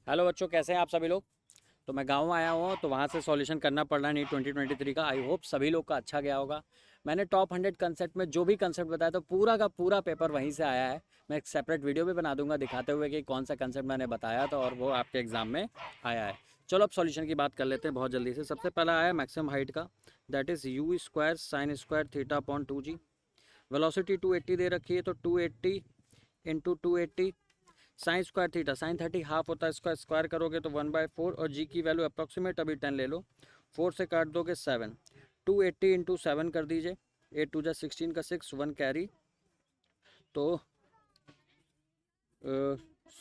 Hello बच्चों, कैसे हैं आप सभी लोग। तो मैं गांव आया हूँ तो वहाँ से सॉल्यूशन करना पड़ रहा है नीट 2023 का। आई होप सभी लोग का अच्छा गया होगा। मैंने टॉप 100 कंसेप्ट में जो भी कंसेप्ट बताया तो पूरा का पूरा पेपर वहीं से आया है। मैं एक सेपरेट वीडियो भी बना दूंगा दिखाते हुए कि कौन सा कंसेप्ट मैंने बताया था और वो आपके एग्जाम में आया है। चलो अब सॉल्यूशन की बात कर लेते हैं बहुत जल्दी से। सबसे पहला आया मैक्सिमम हाइट का, that is u square sine square theta upon 2g। Velocity 280 दे रखी है तो 280 into 280 sine square theta, sine 30 half होता है, इसका स्क्वायर करोगे तो 1/4 और जी की वैल्यू अप्रॉक्सीमेट अभी 10 ले लो, 4 से काट दोगे 7, 280 इंटू 7 कर दीजिए, 8 टू जा 16 का 6, 1 कैरी, तो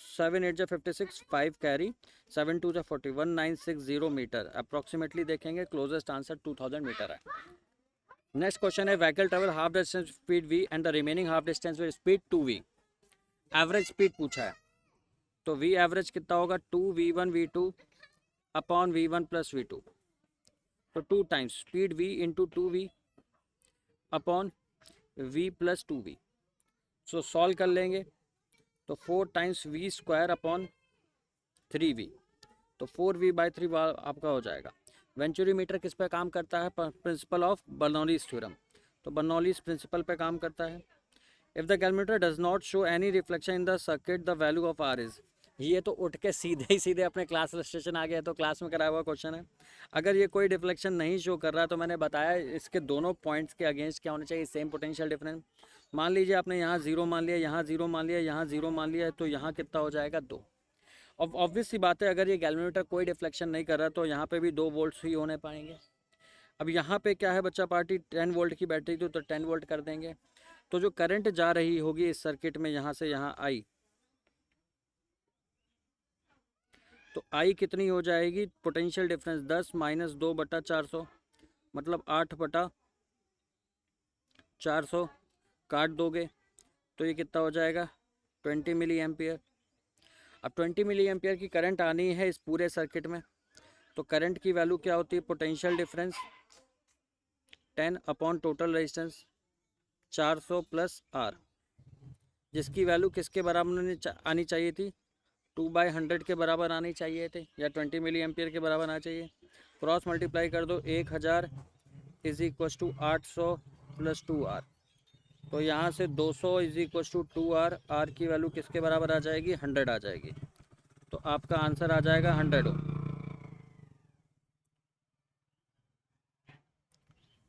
7 8 जा 56, 5 कैरी, 7 2 जा 40, 1960 अप्रॉक्सीमेटली देखेंगे, क्लोजेस्ट आंसर 2000 मीटर है। नेक्स्ट क्वेश्चन है vehicle travel half distance speed V and the remaining half distance with speed 2v। Average speed पूछा है तो वी एवरेज कितना होगा, 2v1 v2 upon v1 plus we to, तो 2 times speed v into 2v upon v plus 2v। सो solve कर लेंगे तो 4 times v square upon 3v, तो 4v/3 आपका हो जाएगा। वेंचुरी मीटर किस पे काम करता है, प्रिंसिपल ऑफ बर्नौलीज थ्योरम, तो बर्नौलीज प्रिंसिपल पे काम करता है। If the calorimeter does not show any reflection in the circuit the value of R is. ये तो उठ के सीधे ही सीधे अपने क्लास रजिस्ट्रेशन आ गया, तो क्लास में कराया हुआ क्वेश्चन है। अगर ये कोई डिफ्लेक्शन नहीं शो कर रहा तो मैंने बताया इसके दोनों पॉइंट्स के अगेंस्ट क्या होने चाहिए, सेम पोटेंशियल डिफरेंस। मान लीजिए आपने यहाँ जीरो मान लिया, यहाँ जीरो मान लिया, यहाँ जीरो मान लिया, तो यहाँ कितना हो जाएगा, 2। अब ऑब्वियस सी बात है अगर ये गैल्वेनोमीटर कोई डिफ्लेक्शन नहीं कर रहा तो यहाँ पे भी 2 वोल्ट्स ही होने पाएंगे। अब यहाँ पे क्या है बच्चा पार्टी, 10 वोल्ट की बैटरी थी तो 10 वोल्ट कर देंगे। तो जो करंट जा रही होगी इस सर्किट में यहाँ से यहाँ आई, तो आई कितनी हो जाएगी, पोटेंशियल डिफरेंस 10 माइनस 2/400, मतलब 8/400 काट दोगे तो ये कितना हो जाएगा, 20 मिली एम्पियर। अब 20 मिली एम्पियर की करंट आनी है इस पूरे सर्किट में, तो करंट की वैल्यू क्या होती है, potential difference 10 upon total resistance 400 plus R, जिसकी वैल्यू किसके बराबर आनी चाहिए थी, 2/100 के बराबर आनी चाहिए थे, या 20 मिली एम्पियर के बराबर आना चाहिए। क्रॉस मल्टीप्लाई कर दो, 1000 is equal to 800 plus 2r, तो यहाँ से 200 is equal to 2r, R की वैल्यू किसके बराबर आ जाएगी, 100 आ जाएगी, तो आपका आंसर आ जाएगा 100 ओम।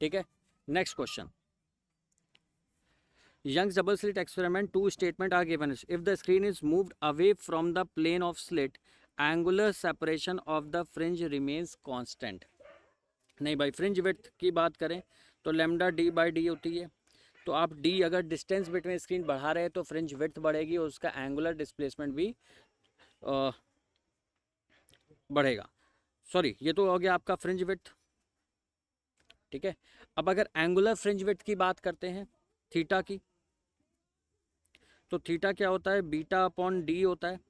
ठीक है। Next question, Young's double slit experiment, two statements are given. If the screen is moved away from the plane of slit, angular separation of the fringe remains constant. नहीं भाई, फ्रिंज विड्थ की बात करें तो lambda d/d होती है, तो आप d अगर डिस्टेंस बिटवीन स्क्रीन बढ़ा रहे हैं तो फ्रिंज विड्थ बढ़ेगी और उसका एंगुलर डिस्प्लेसमेंट भी बढ़ेगा। सॉरी, ये तो हो गया आपका फ्रिंज विड्थ। ठीक है। अब अगर एंगुलर फ्रिंज विड्थ की बात करते हैं थीटा की, तो थीटा क्या होता है, बीटा अपॉन डी होता है,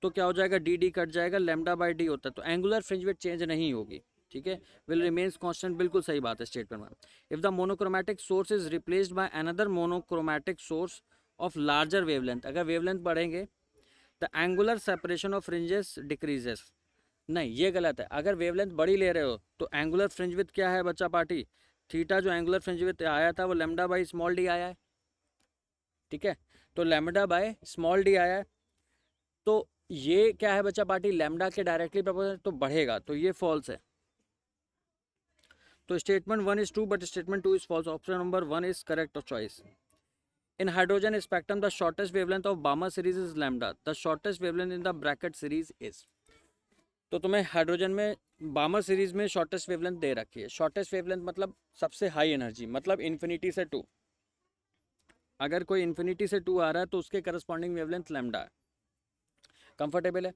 तो क्या हो जाएगा, डी डी कट जाएगा, लेमडा/डी होता है, तो एंगुलर फ्रिंज विड्थ चेंज नहीं होगी। ठीक है, विल रिमेन्स कांस्टेंट, बिल्कुल सही बात है स्टेटमेंट में। If the monochromatic source is replaced by another monochromatic source of larger wavelength, अगर वेवलेंथ बढ़ेंगे the angular separation of fringes decreases. नहीं, ये गलत है, अगर वेवलेंथ बड़ी ले रहे हो तो एंगुलर फ्रिंज विड्थ क्या है बच्चा पार्टी, थीटा जो एंगुलर फ्रिंज विड्थ आया था वो लेमडा/स्मॉल डी आया है। ठीक है, तो लेमडा/स्मॉल डी आया है, तो ये क्या है बच्चा पार्टी, लैम्डा के डायरेक्टली प्रोपोर्शनल, तो बढ़ेगा, तो ये फॉल्स है। तो statement 1 is true but statement 2 is false, option number 1 is correct choice. In hydrogen spectrum the shortest wavelength of Balmer series is lambda, the shortest wavelength in the bracket series is. तो तुम्हें hydrogen में Balmer series में shortest wavelength दे रखी है, shortest wavelength मतलब सबसे high energy, मतलब इन्फिनिटी से 2, अगर कोई इन्फिनिटी से 2 आ रहा है तो उसके करस्पॉन्डिंग वेवलेंथ लैम्डा है। कंफर्टेबल है।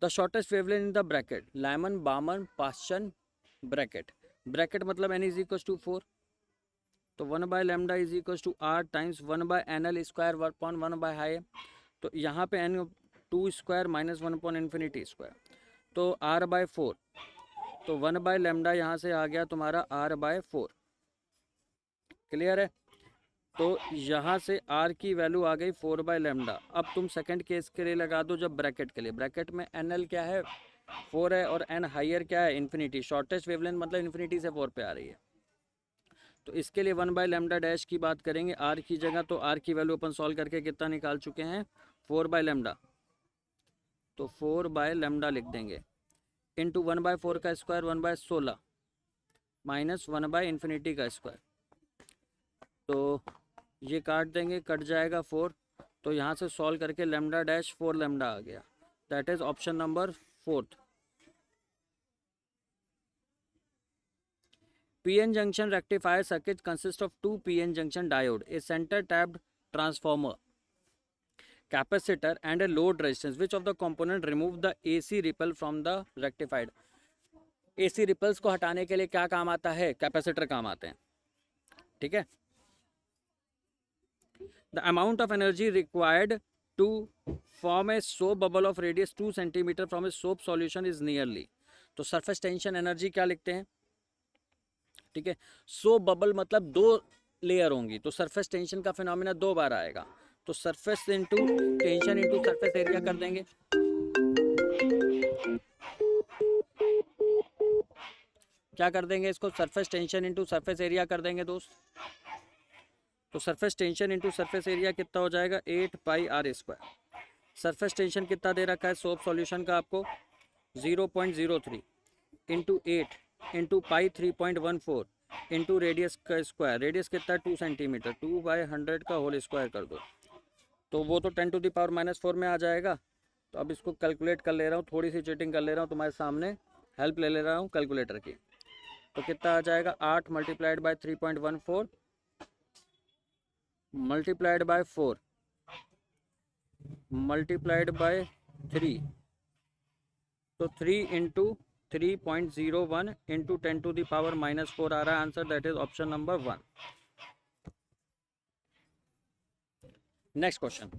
The shortest wavelength in the Brackett, Lyman Balmer Paschen Brackett, Brackett मतलब n इज इक्वल टू 4, तो 1/λ is equal to r times 1/nl square upon 1/हाई, तो यहाँ पे n 2 square minus 1 upon infinity square, तो r/4, तो 1/λ यहाँ से आ गया तुम्हारा r/4। क्लियर है। तो यहाँ से आर की वैल्यू आ गई 4/λ। अब तुम सेकंड केस के लिए लगा दो, जब ब्रैकेट के लिए, ब्रैकेट में एन एल क्या है 4 है और एन हाइयर क्या है इन्फिनिटी, शॉर्टेस्ट वेवलेंथ मतलब इन्फिनिटी से 4 पे आ रही है। तो इसके लिए 1/λ डैश की बात करेंगे आर की जगह, तो आर की वैल्यू अपन सॉल्व करके कितना निकाल चुके हैं 4/λ, तो 4/λ लिख देंगे इंटू 1/4 का स्क्वायर 1/16 माइनस 1/∞ का स्क्वायर, तो ये काट देंगे, कट जाएगा 4, तो यहाँ से सॉल्व करके लैम्डा डैश 4λ आ गया, that is option number 4। PN junction rectifier circuit consists of two PN junction diode, a center tapped transformer, capacitor and a load resistance. Which of the component remove the AC ripple from the rectified? AC ripples को हटाने के लिए क्या काम आता है, capacitor काम आते हैं, ठीक है। The amount of energy required to form a soap bubble of radius 2 cm from a soap solution is nearly, तो सरफेस टेंशन एनर्जी क्या लिखते हैं, ठीक है। सोप बबल मतलब 2 लेयर होंगी, तो सरफेस टेंशन का फिनोमिना 2 बार आएगा, तो surface into tension into surface area कर देंगे, क्या कर देंगे इसको, surface tension into surface area कर देंगे दोस्त। तो surface tension into surface area कितना हो जाएगा 8πr²। सरफेस टेंशन कितना दे रखा है सोप सॉल्यूशन का आपको 0.03 into 8 into pi 3.14 into radius का स्क्वायर, रेडियस कितना है 2 सेंटीमीटर, 2/100 का होल स्क्वायर कर दो, तो वो तो 10⁻⁻⁴ में आ जाएगा। तो अब इसको कैलकुलेट कर ले रहा हूँ, थोड़ी सी चीटिंग कर ले रहा हूँ, तुम्हारे सामने हेल्प ले रहा हूँ कैलकुलेटर की। तो कितना आ जाएगा 8 multiplied by 3.14 multiplied by 4 multiplied by 3, तो 3 इंटू 3.01 इंटू 10⁻⁻⁴ आ रहा है answer, that is option number 1। Next question,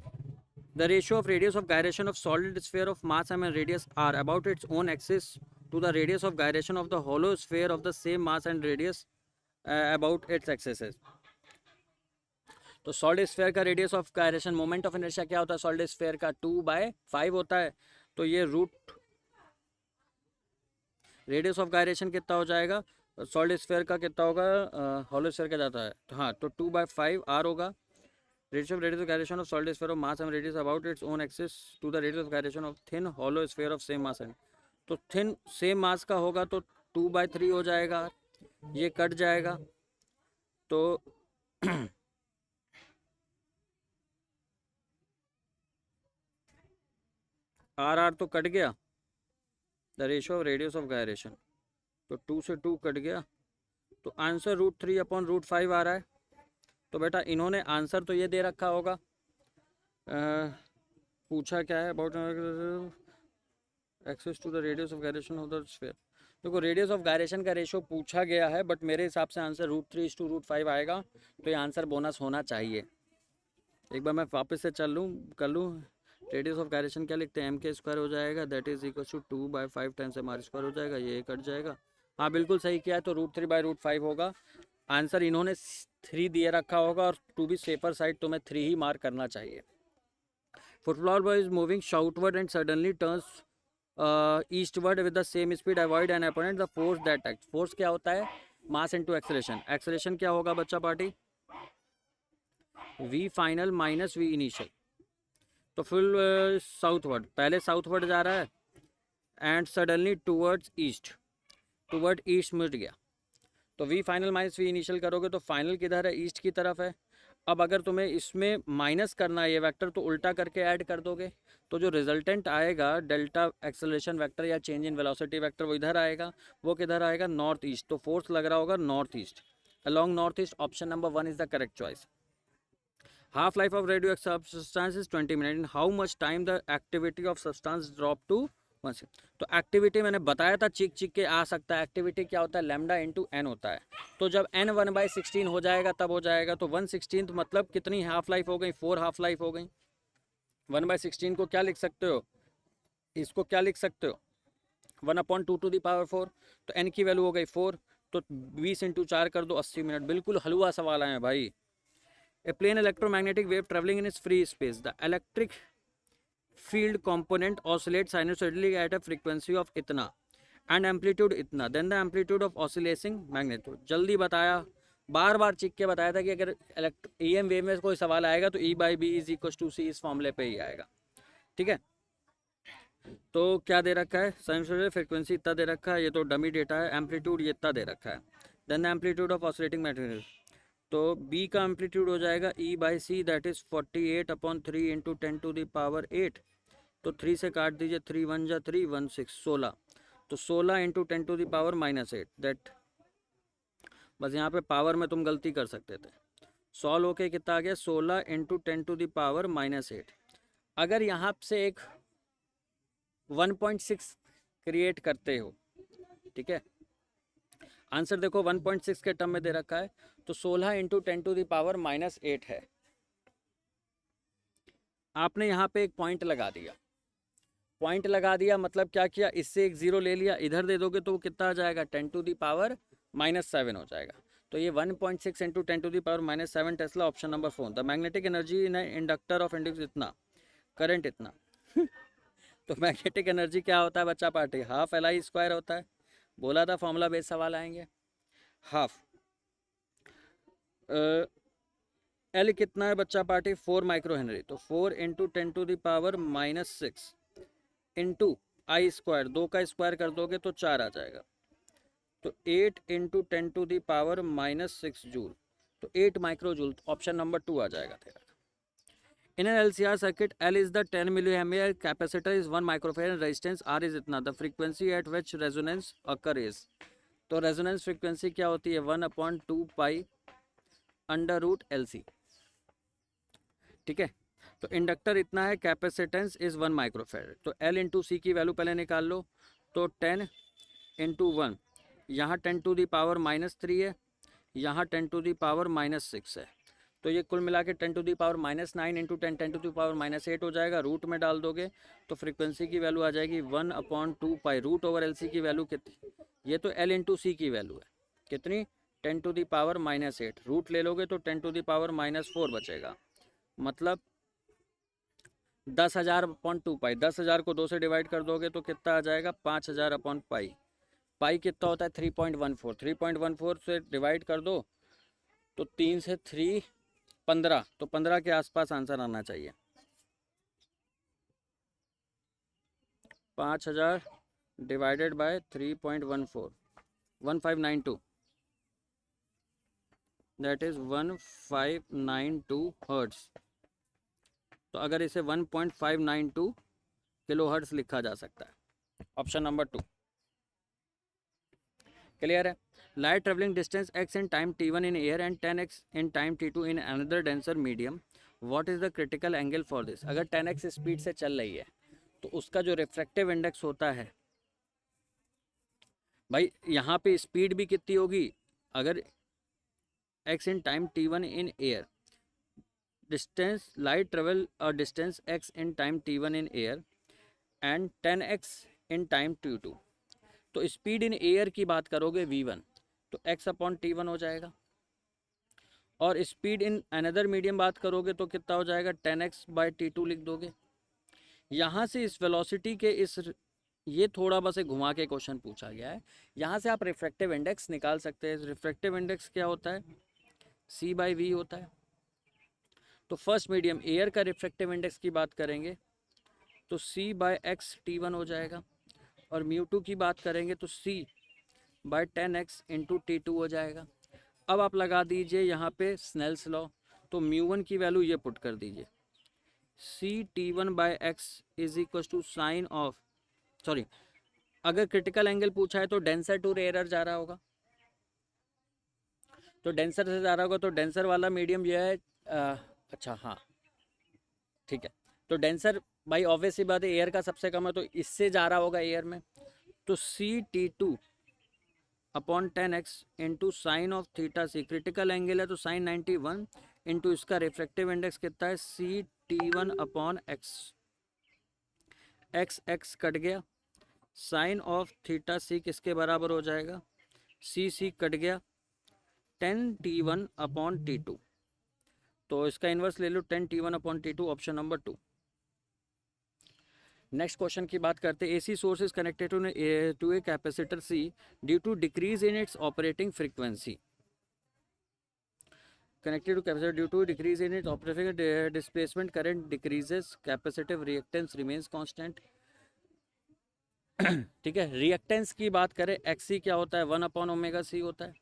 the ratio of radius of gyration of solid sphere of mass M and radius R about its own axis to the radius of gyration of the hollow sphere of the same mass and radius about its axis. तो solid sphere का radius of gyration, moment of inertia क्या होता है solid sphere का 2/5 होता है, तो ये रूट रेडियस ऑफ गायरेशन कितना हो जाएगा सॉलिड स्फीयर का, कितना होगा हॉलो स्फीयर का जाता है, तो हाँ, तो 2/5 आर होगा। Radius of gyration of solid sphere of mass and radius about its own axis to the radius of gyration of thin hollow sphere of same mass and, तो थिन सेम मास का होगा तो 2/3 हो जाएगा, ये cut जाएगा, तो are तो कट गया, the ratio of radius of gyration, तो 2 से 2 कट गया, तो आंसर √3/√5 आ रहा है। तो बेटा इन्होंने आंसर तो ये दे रखा होगा, पूछा क्या है about axes to the radius of gyration of the sphere. देखो रेडियस ऑफ गायरेशन का रेशियो पूछा गया है, बट मेरे हिसाब से आंसर √3/√5 आएगा, तो ये आंसर बोनस होना चाहिए। एक बार मैं वापस से कर लूँ, रेडियस ऑफ गायरेशन क्या लिखते हैं m² हो जाएगा, that is equal to 2/5 times mr² हो जाएगा, ये कट जाएगा, हाँ बिल्कुल सही किया है, तो √3/√5 होगा आंसर। इन्होंने 3 दिए रखा होगा, और टू बी सेफर साइड तुम्हें 3 ही मार्क करना चाहिए। Football boy is moving southward and suddenly turns eastward with the same speed, avoid an opponent, the force that act. Force क्या होता है मास इनटू एक्सेलरेशन, एक्सेलरेशन क्या होगा बच्चा party v final minus v initial, तो full southward, पहले southward जा रहा है and suddenly towards east, toward east मिट गया, तो v final minus v initial करोगे तो फाइनल किधर है ईस्ट की तरफ है। अब अगर तुम्हें इसमें माइनस करना है ये वेक्टर, तो उल्टा करके ऐड कर दोगे, तो जो रिजल्टेंट आएगा डेल्टा एक्सेलरेशन वेक्टर या चेंज इन वेलोसिटी वेक्टर वो इधर आएगा, वो किधर आएगा नॉर्थ ईस्ट, तो फोर्स लग रहा होगा north east, along north east, option number 1 is the correct choice. Half life of radioactive substance is 20 minutes. In how much time the activity of substance drop to 1? तो activity मैंने बताया था चिक चिक के आ सकता है, एक्टिविटी क्या होता है लैम्डा इंटू एन होता है, तो जब n 1/16 हो जाएगा तब हो जाएगा, तो 1/16 मतलब कितनी हाफ लाइफ हो गई 4 हाफ लाइफ हो गई। 1/16 को क्या लिख सकते हो, इसको क्या लिख सकते हो 1/2⁴, तो n की वैल्यू हो गई 4, तो 20 × 4 कर दो 80 मिनट, बिल्कुल हलवा सवाल आए भाई, a plane electromagnetic wave travelling in its free space, the electric field component oscillates sinusoidally at a frequency of इतना and amplitude इतना, then the amplitude of oscillating magnitude. जल्दी बताया, बार बार चिक के बताया था कि अगर EM वेव में कोई सवाल आएगा तो E by B is equal to C इस फॉर्मूले पे ही आएगा, ठीक है। तो क्या दे रखा है, साइनसॉइडल फ्रीक्वेंसी इतना दे रखा है, ये तो डमी डेटा है, एम्पलीट्यूड ये इतना दे रखा है, then the amplitude of oscillating magnetism, तो B का एम्पलीट्यूड हो जाएगा E by C, that is 48/3 into 10⁸ तो 3 से काट दीजिए, 3 1 जा 3 1 6 16, तो 16 इंटू 10⁻⁻8 दैट, बस यहाँ पे पावर में तुम गलती कर सकते थे, सॉल्व होके कितना आ गया 16 इंटू 10⁻⁻8। अगर यहाँ से एक 1.6 क्रिएट करते हो, ठीक है, आंसर देखो 1.6 के टर्म में दे रखा है, तो 16 इंटू 10⁻⁻8 है। आपने यहाँ पे एक पॉइंट लगा दिया, पॉइंट लगा दिया मतलब क्या किया, इससे एक जीरो ले लिया, इधर दे दोगे तो वो कितना आ जाएगा 10⁻⁻7 हो जाएगा। तो ये 1.6 into 10⁻⁻7 Tesla, option number 4। The magnetic energy in inductor of index इतना, करंट इतना तो मैग्नेटिक एनर्जी क्या होता है बच्चा पार्टी, हाफ Li² होता है, बोला था फॉर्मूला बेस्ड सवाल आएंगे। हाफ एल कितना है बच्चा पार्टी 4 माइक्रो हेनरी, तो 4 इंटू 10⁻⁻6 इंटू I², 2 का स्क्वायर कर दोगे तो 4 आ जाएगा, तो 8 इंटू 10⁻⁻6 जूल, तो 8 माइक्रो जूल, ऑप्शन नंबर 2 आ जाएगा तेरा। In an LCR circuit, L is the 10 milliampere, capacitor is 1 microfarad, resistance R is इतना, the frequency at which resonance occur is, तो रेजोनेंस फ्रीक्वेंसी क्या होती है 1/2 पाई √LC, ठीक है। तो इंडक्टर इतना है, कैपेसिटेंस इज 1 माइक्रोफेरेड, तो L इंटू सी की वैल्यू पहले निकाल लो, तो 10 इंटू 1, यहाँ 10⁻⁻3 है, यहाँ 10⁻⁻6 है, तो ये कुल मिला के 10⁻⁻9 इंटू 10 10⁻⁻8 हो जाएगा, रूट में डाल दोगे तो फ्रीक्वेंसी की वैल्यू आ जाएगी 1/2 पाई, √LC की वैल्यू कितनी, ये तो L इंटू सी की वैल्यू है कितनी 10⁻⁻8, रूट ले लोगे तो 10⁻⁻4 बचेगा, मतलब 10,000/2 पाई, 10,000 को 2 से डिवाइड कर दोगे तो कितना आ जाएगा 5,000/पाई, पाई कितना होता है 3.14, 3.14 से डिवाइड कर दो तो 3 से 3 15, तो 15 के आसपास आंसर आना चाहिए, 5,000 divided by 3.14, 1592, that is 1592 hertz. तो अगर इसे 1.592 किलो हर्ट्ज लिखा जा सकता है, ऑप्शन नंबर 2 क्लियर है। Light travelling distance x in time t1 in air and 10x in time t2 in another denser medium, what is the critical angle for this. अगर 10x speed से चल रही है तो उसका जो रिफ्रैक्टिव इंडेक्स होता है भाई, यहाँ पे स्पीड भी कितनी होगी, अगर x in time t1 in air, distance light travel और distance x in time t1 in air and 10x in time t2, तो स्पीड इन एयर की बात करोगे v1 तो x/t1 हो जाएगा, और स्पीड इन अनदर मीडियम बात करोगे तो कितना हो जाएगा 10x/t2 लिख दोगे। यहाँ से इस वेलोसिटी के इस, ये थोड़ा बस एक घुमा के क्वेश्चन पूछा गया है, यहाँ से आप रिफ्रैक्टिव इंडेक्स निकाल सकते हैं। रिफ्रैक्टिव इंडेक्स क्या होता है c/v होता है। तो फर्स्ट मीडियम एयर का रिफ्रैक्टिव इंडेक्स की बात करेंगे तो c/x/t1 हो जाएगा, और μ2 की बात करेंगे तो c/10x इंटू t2 हो जाएगा। अब आप लगा दीजिए यहाँ पे स्नेल्स लॉ, तो μ1 की वैल्यू ये पुट कर दीजिए, c/t1/x is equal to sine of, sorry अगर क्रिटिकल एंगल पूछा है तो डेंसर टू रेयर जा रहा होगा, तो डेंसर से जा रहा होगा, तो डेंसर वाला मीडियम ये है, अच्छा हाँ ठीक है, तो डेंसर भाई ऑब्वियस सी बात है एयर का सबसे कम है, तो इससे जा रहा होगा एयर में, तो c/t2/10x into sine of theta C, critical angle है तो साइन 91 इंटू इसका रिफ्रैक्टिव इंडेक्स कितना है c/t1/x, x कट गया, साइन ऑफ थीटा सी किसके बराबर हो जाएगा c कट गया 10t1/t2, तो इसका इन्वर्स ले लो 10T1/T2, option number 2। Next question की बात करते हैं। AC source is connected to a capacitor C due to decrease in its operating frequency. Connected to capacitor due to decrease in its operating displacement current decreases, capacitive reactance remains constant। ठीक है, reactance की बात करें, XC क्या होता है, 1/ωc होता है।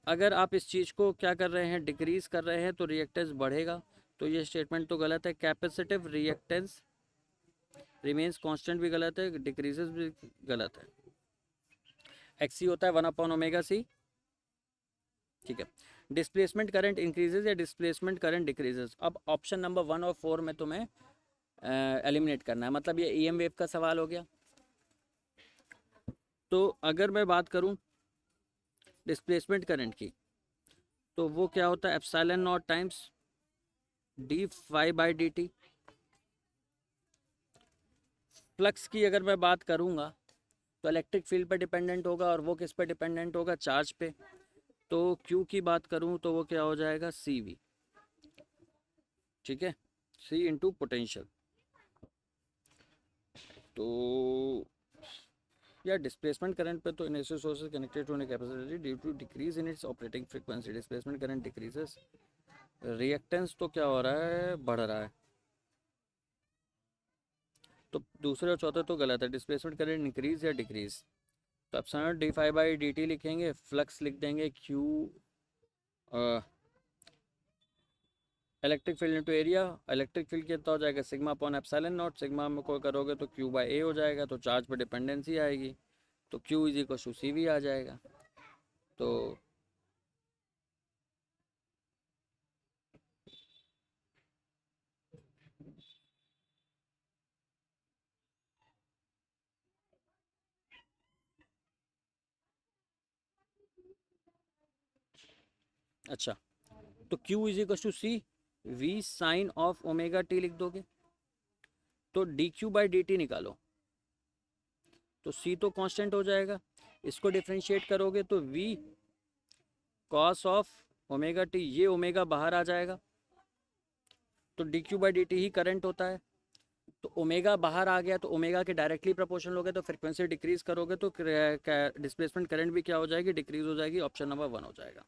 अगर आप इस चीज़ को क्या कर रहे हैं, डिक्रीज कर रहे हैं, तो रिएक्टेंस बढ़ेगा, तो ये स्टेटमेंट तो गलत है। कैपेसिटिव रिएक्टेंस रिमेन्स कांस्टेंट भी गलत है, डिक्रीजेस भी गलत है। XC होता है 1/ωc। ठीक है, डिस्प्लेसमेंट करंट इंक्रीजेज या डिस्प्लेसमेंट करंट डिक्रीजेज। अब ऑप्शन नंबर 1 और 4 में तुम्हें एलिमिनेट करना है, मतलब ये EM वेव का सवाल हो गया। तो अगर मैं बात करूं डिस्प्लेसमेंट करंट की, तो वो क्या होता है, epsilon not times d∅/dt। Flux की अगर मैं बात करूंगा तो इलेक्ट्रिक फील्ड पर डिपेंडेंट होगा, और वो किस पे डिपेंडेंट होगा, चार्ज पे। तो Q की बात करूं तो वो क्या हो जाएगा, CV। ठीक है, C इंटू पोटेंशियल। तो या डिस्प्लेसमेंट करंट पे तो in AC sources connected to capacity due to decrease in its operating frequency, displacement current decreases. Reactance तो क्या हो रहा है, बढ़ रहा है। तो दूसरे और चौथे तो गलत है, डिस्प्लेसमेंट करंट इंक्रीज या डिक्रीज। तो एप्सिलॉन d∅/dt लिखेंगे, फ्लक्स लिख देंगे Q electric field into area. Electric field कितना हो जाएगा, sigma upon epsilon not. Sigma में कोई करोगे तो Q/A हो जाएगा, तो चार्ज पर डिपेंडेंसी आएगी, तो Q is equal to CV आ जाएगा। तो अच्छा, तो Q is equal to CV sine of ω t लिख दोगे, तो dQ/dt निकालो, तो C तो कांस्टेंट हो जाएगा। इसको डिफ्रेंशिएट करोगे तो V कॉस ऑफ ω t, ये ओमेगा बाहर आ जाएगा, तो dQ/dt ही करंट होता है। तो ओमेगा बाहर आ गया, तो ओमेगा के डायरेक्टली प्रोपोर्शनल हो गए, तो फ्रीक्वेंसी डिक्रीज करोगे तो डिस्प्लेसमेंट करंट भी क्या हो जाएगी, डिक्रीज हो जाएगी। ऑप्शन नंबर 1 हो जाएगा।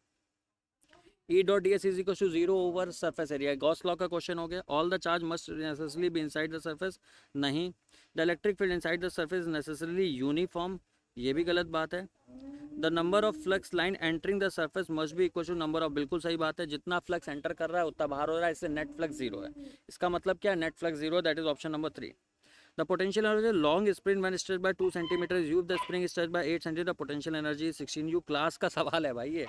E.ds is equal to 0 over surface area. Gauss law का क्वेश्चन हो गया। All the charge must necessarily be inside the surface, नहीं। The electric field inside the surface necessarily uniform, ये भी गलत बात है। The number of flux line entering the surface must be equal to number of, बिल्कुल सही बात है। जितना फ्लक्स एंटर कर रहा है उतना बाहर हो रहा है, इससे नेट फ्लक्स 0 है। इसका मतलब क्या है, net flux 0, that is option number 3। The potential energy long spring when stretched by 2 centimeters, if the spring is stretched by 8 centimeters, the potential energy is 16 U। Class का सवाल है भाई ये।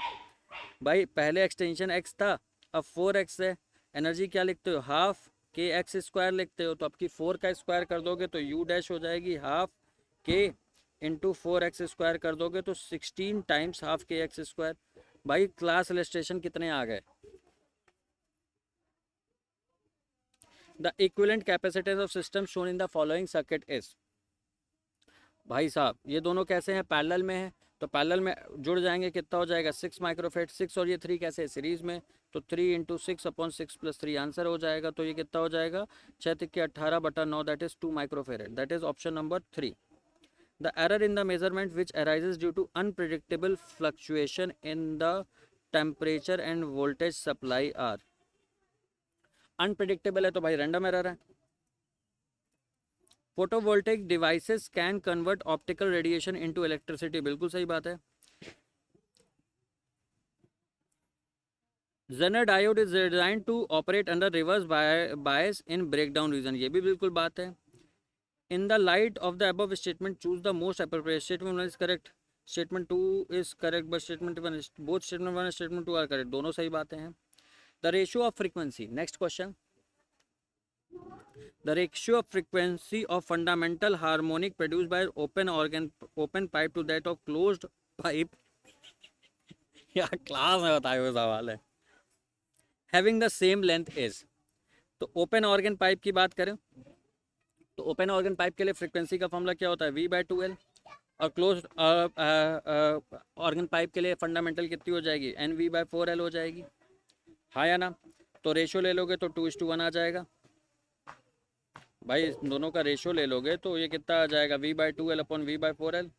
भाई पहले एक्सटेंशन x था, अब 4x है। एनर्जी क्या लिखते हो, हाफ kx² लिखते हो, तो आपकी 4 का स्क्वायर कर दोगे तो u डैश हो जाएगी हाफ k इंटू 4x² कर दोगे तो 16 टाइम्स हाफ kx²। भाई क्लास इलस्ट्रेशन कितने आ गए। The equivalent capacitance of system shown in the following circuit is. भाई साहब ये दोनों कैसे हैं, पैरेलल में है, तो पैरेलल में जुड़ जाएंगे, कितना हो जाएगा 6 माइक्रोफेट। 6 और ये 3 कैसे है, सीरीज में, तो 3 इंटू 6/6 + 3 आंसर हो जाएगा। तो ये कितना हो जाएगा, 6×18/9, that is 2 microfarad, that is option number 3। The error in the measurement which arises due to unpredictable fluctuation in the temperature and voltage supply are. Unpredictable है तो भाई रैंडम एरर है। Photovoltaic devices can convert optical radiation into electricity, बिल्कुल सही बात है। Zener diode is design to operate under reverse bias in breakdown region, ये भी बिल्कुल बात है। In the light of the above statement choose the most appropriate. Statement 1 is correct, statement 2 is correct, but statement 1, both statement 1 और statement 2 are correct, दोनों सही बातें हैं। The ratio of frequency, next question. The ratio of frequency of fundamental harmonic produced by open pipe to that of closed pipe यार class में बताए हुए सवाल है। Having the same length is, तो ओपन ऑर्गन पाइप की बात करें तो ओपन ऑर्गन पाइप के लिए फ्रीक्वेंसी का फॉर्मूला क्या होता है, V/2L। और क्लोज ऑर्गन पाइप के लिए फंडामेंटल कितनी हो जाएगी, NV/4L हो जाएगी, हाँ या ना। तो रेशो ले लोगे तो 2:1 आ जाएगा भाई, दोनों का रेशो ले लोगे तो ये कितना आ जाएगा, V/2L अपॉन V/4L।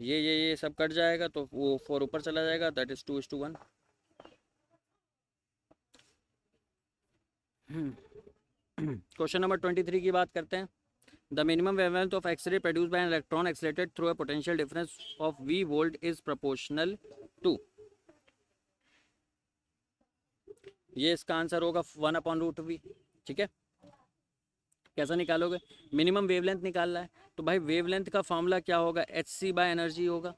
ये सब कट जाएगा तो वो 4 ऊपर चला जाएगा, दैट इज 2:1। क्वेश्चन नंबर 23 की बात करते हैं। The minimum wavelength of X-ray produce by an electron accelerated through a potential difference of V volt is proportional to. ये इसका आंसर होगा 1/√V। ठीक है, कैसा निकालोगे, मिनिमम वेवलेंथ निकालना है तो भाई वेवलेंथ का फॉर्मूला क्या होगा, hc/एनर्जी होगा।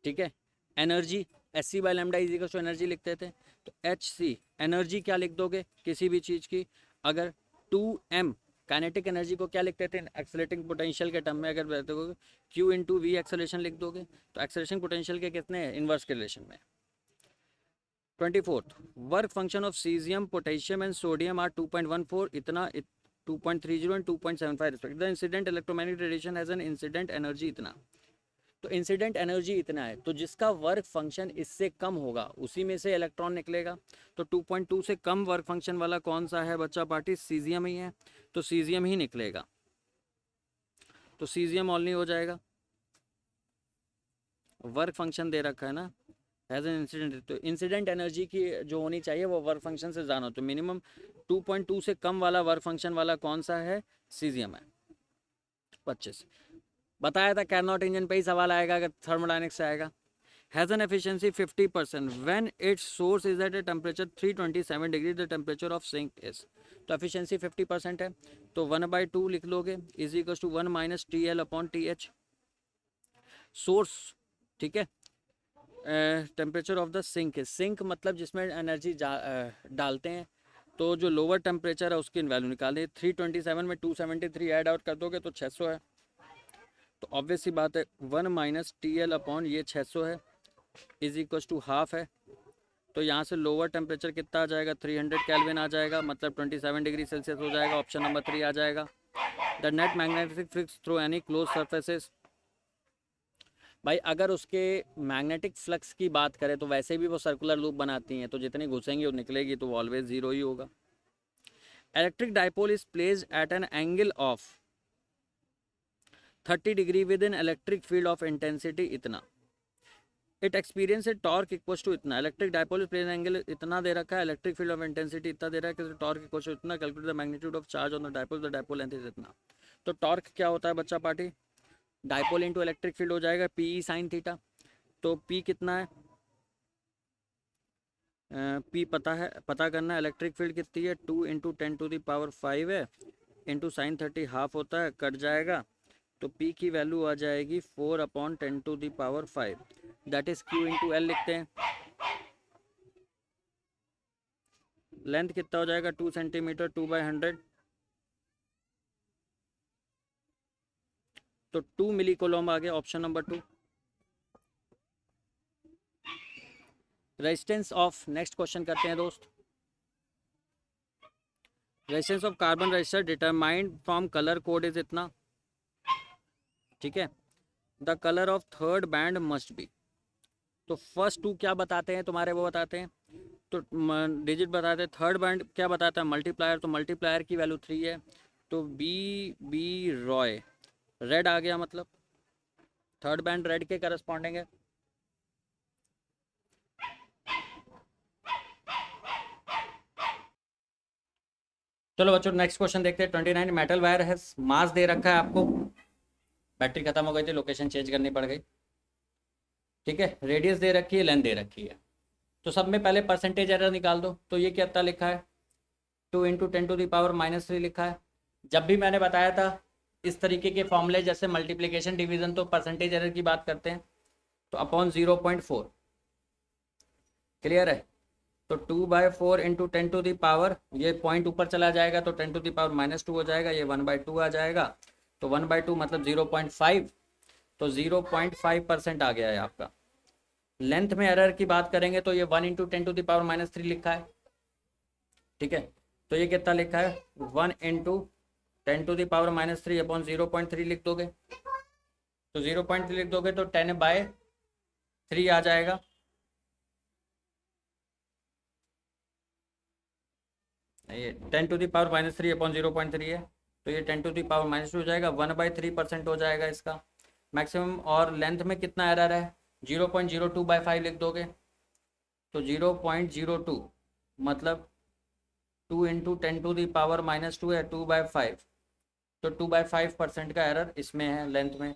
ठीक है, energy hc/λ is equal to energy लिखते थे, तो hc एनर्जी क्या लिख दोगे किसी भी चीज़ की, अगर 2m काइनेटिक एनर्जी को क्या लिखते थे एक्सेलरेटिंग पोटेंशियल के टर्म में, अगर देखोगे q इंटू वी एक्सेलरेशन लिख दोगे, तो एक्सेलरेशन पोटेंशियल के कितने हैं, इनवर्स के रिलेशन में। 24th work function of caesium potassium and sodium are 2.14 इतना 2.30 and 2.75 respect. The incident electromagnetic radiation has an incident energy इतना। तो इंसिडेंट एनर्जी इतना है, तो जिसका वर्क फंक्शन इससे कम होगा उसी में से इलेक्ट्रॉन निकलेगा। तो 2.2 से कम वर्क फंक्शन वाला कौन सा है बच्चा पार्टी, सीजियम ही है, तो सीजियम ही निकलेगा। तो सीजियम ऑनली हो जाएगा, वर्क फंक्शन दे रखा है ना एज एन इंसिडेंट, तो इंसिडेंट एनर्जी की जो होनी चाहिए वो वर्क फंक्शन से ज़्यादा हो, तो मिनिमम 2.2 से कम वाला वर्क फंक्शन वाला कौन सा है, सीजियम है। 25 बताया था कैरनॉट इंजन पे ही सवाल आएगा अगर थर्मोडायनेमिक्स से आएगा। Has an efficiency 50% when its source is at a temperature 327 degree, the temperature of sink is. तो एफिशिएंसी 50% है, तो 1/2 लिख लोगे is equal to 1 - TL upon TH। Source ठीक है, टेम्परेचर ऑफ द सिंक है, सिंक मतलब जिसमें एनर्जी डालते हैं, तो जो लोअर टेम्परेचर है उसकी वैल्यू निकालें। 327 में 273 ऐड आउट कर दोगे तो 600 है, तो ऑब्वियस सी बात है 1 - TL अपॉन ये 600 है इज इक्वल टू हाफ है। तो यहाँ से लोअर टेम्परेचर कितना आ जाएगा, 300 केल्विन आ जाएगा, मतलब 27 डिग्री सेल्सियस हो जाएगा, ऑप्शन नंबर 3 आ जाएगा। The net magnetic flux through any close surfaces, भाई अगर उसके मैग्नेटिक फ्लक्स की बात करें तो वैसे भी वो सर्कुलर लूप बनाती हैं, तो जितनी घुसेंगी वो निकलेगी, तो वो ऑलवेज जीरो ही होगा। Electric dipole is placed at an angle of 30 degree with in electric field of intensity इतना, it experience torque equal to इतना। Electric dipole is placed angle इतना दे रखा है, इलेक्ट्रिक फील्ड ऑफ इंटेंसिटी इतना दे रहा है, टॉर्क इक्वल टू इतना, calculate the magnitude of charge on the dipole length is इतना। तो टॉर्क क्या होता है बच्चा party, dipole into electric field हो जाएगा PE साइन थीटा। तो P कितना है, P पता है, पता करना है, इलेक्ट्रिक फील्ड कितनी है 2 × 10⁵ है, इंटू साइन 30 हाफ होता है, कट जाएगा, तो P की वैल्यू आ जाएगी 4/10⁵, दैट इज Q × L लिखते हैं। लेंथ कितना हो जाएगा 2 सेंटीमीटर, 2/100, तो 2 मिली कोलॉम आ गया, option number 2। Resistance of, next question करते हैं दोस्त। Resistance of carbon register determined from colour code is इतना। ठीक है, the colour of third band must be, तो फर्स्ट 2 क्या बताते हैं तुम्हारे, वो बताते हैं, तो डिजिट बताते हैं। थर्ड बैंड क्या बताता है, मल्टीप्लायर, तो मल्टीप्लायर की वैल्यू 3 है, तो बी रॉय रेड आ गया, मतलब थर्ड बैंड रेड के करस्पॉन्डिंग है। चलो बच्चों नेक्स्ट क्वेश्चन देखते हैं। 29 मेटल वायर है, मास दे रखा है आपको, बैटरी खत्म हो गई थी, लोकेशन चेंज करनी पड़ गई। ठीक है, रेडियस दे रखी है, लेंथ दे रखी है, तो सब में पहले परसेंटेज एरर निकाल दो। तो ये कितना लिखा है, 2 × 10⁻³ लिखा है। जब भी मैंने बताया था इस तरीके के फॉर्मूले जैसे मल्टीप्लिकेशन डिवीजन, तो परसेंटेज एरर की बात करते हैं, तो अपॉन 0.4, क्लियर है। तो 2/4 × 10⁻, ये पॉइंट ऊपर चला जाएगा तो 10⁻² हो जाएगा, ये 1/2 आ जाएगा, तो 1/2 मतलब 0.5, तो 0.5% आ गया है आपका। लेंथ में एरर की बात करेंगे तो ये 1 × 10⁻³ लिखा है। ठीक है, तो ये कितना लिखा है, 1 × 10⁻³ अपॉन 0.3 लिख दोगे, तो 0.3 लिख दोगे तो 10/3 आ जाएगा। ये 10⁻³ अपॉन 0.3 है, तो ये 10⁻⁻2 हो जाएगा, 1/3% हो जाएगा इसका मैक्सिमम। और लेंथ में कितना एरर है, 0.02/5 लिख दोगे, तो 0.02 मतलब 2 इंटू 10⁻⁻2 है, 2/5, तो 2/5% का एरर इसमें है लेंथ में।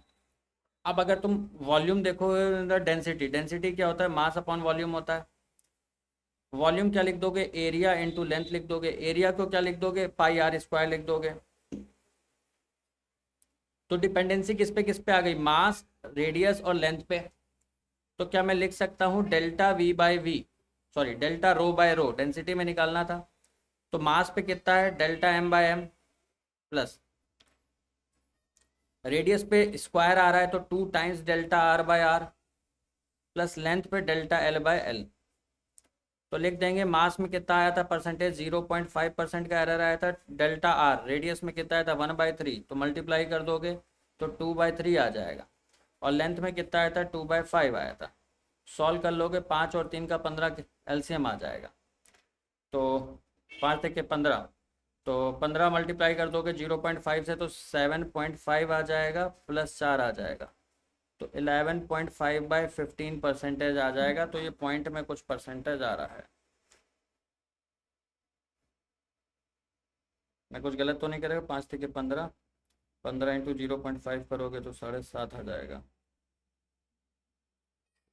अब अगर तुम वॉल्यूम देखो, डेंसिटी, डेंसिटी क्या होता है, मास अपॉन वॉल्यूम होता है। वॉल्यूम क्या लिख दोगे, एरिया इंटू लेंथ लिख दोगे, एरिया को क्या लिख दोगे, πr² लिख दोगे। तो डिपेंडेंसी किस पे आ गई, मास, रेडियस और लेंथ पे। तो क्या मैं लिख सकता हूँ डेल्टा रो बाय रो, डेंसिटी में निकालना था, तो मास पे कितना है, ΔM/m प्लस रेडियस पे स्क्वायर आ रहा है, तो 2 टाइम्स ΔR/r प्लस लेंथ पे ΔL/l। तो लिख देंगे मास में कितना आया था परसेंटेज, 0.5% का एरर आया था। ΔR रेडियस में कितना आया था, 1/3, तो मल्टीप्लाई कर दोगे तो 2/3 आ जाएगा। और लेंथ में कितना आया था, 2/5 आया था। सॉल्व कर लोगे, 5 और 3 का 15 एलसीएम आ जाएगा, तो 5 के 15, तो 15 मल्टीप्लाई कर दोगे 0.5 से, तो 7.5 आ जाएगा प्लस 4 आ जाएगा, तो 11.5/15% आ जाएगा। तो ये पॉइंट में कुछ परसेंटेज आ रहा है, मैं कुछ गलत तो नहीं करेगा। 5 के 15, 15 इंटू 0.5 करोगे तो 7.5 आ जाएगा,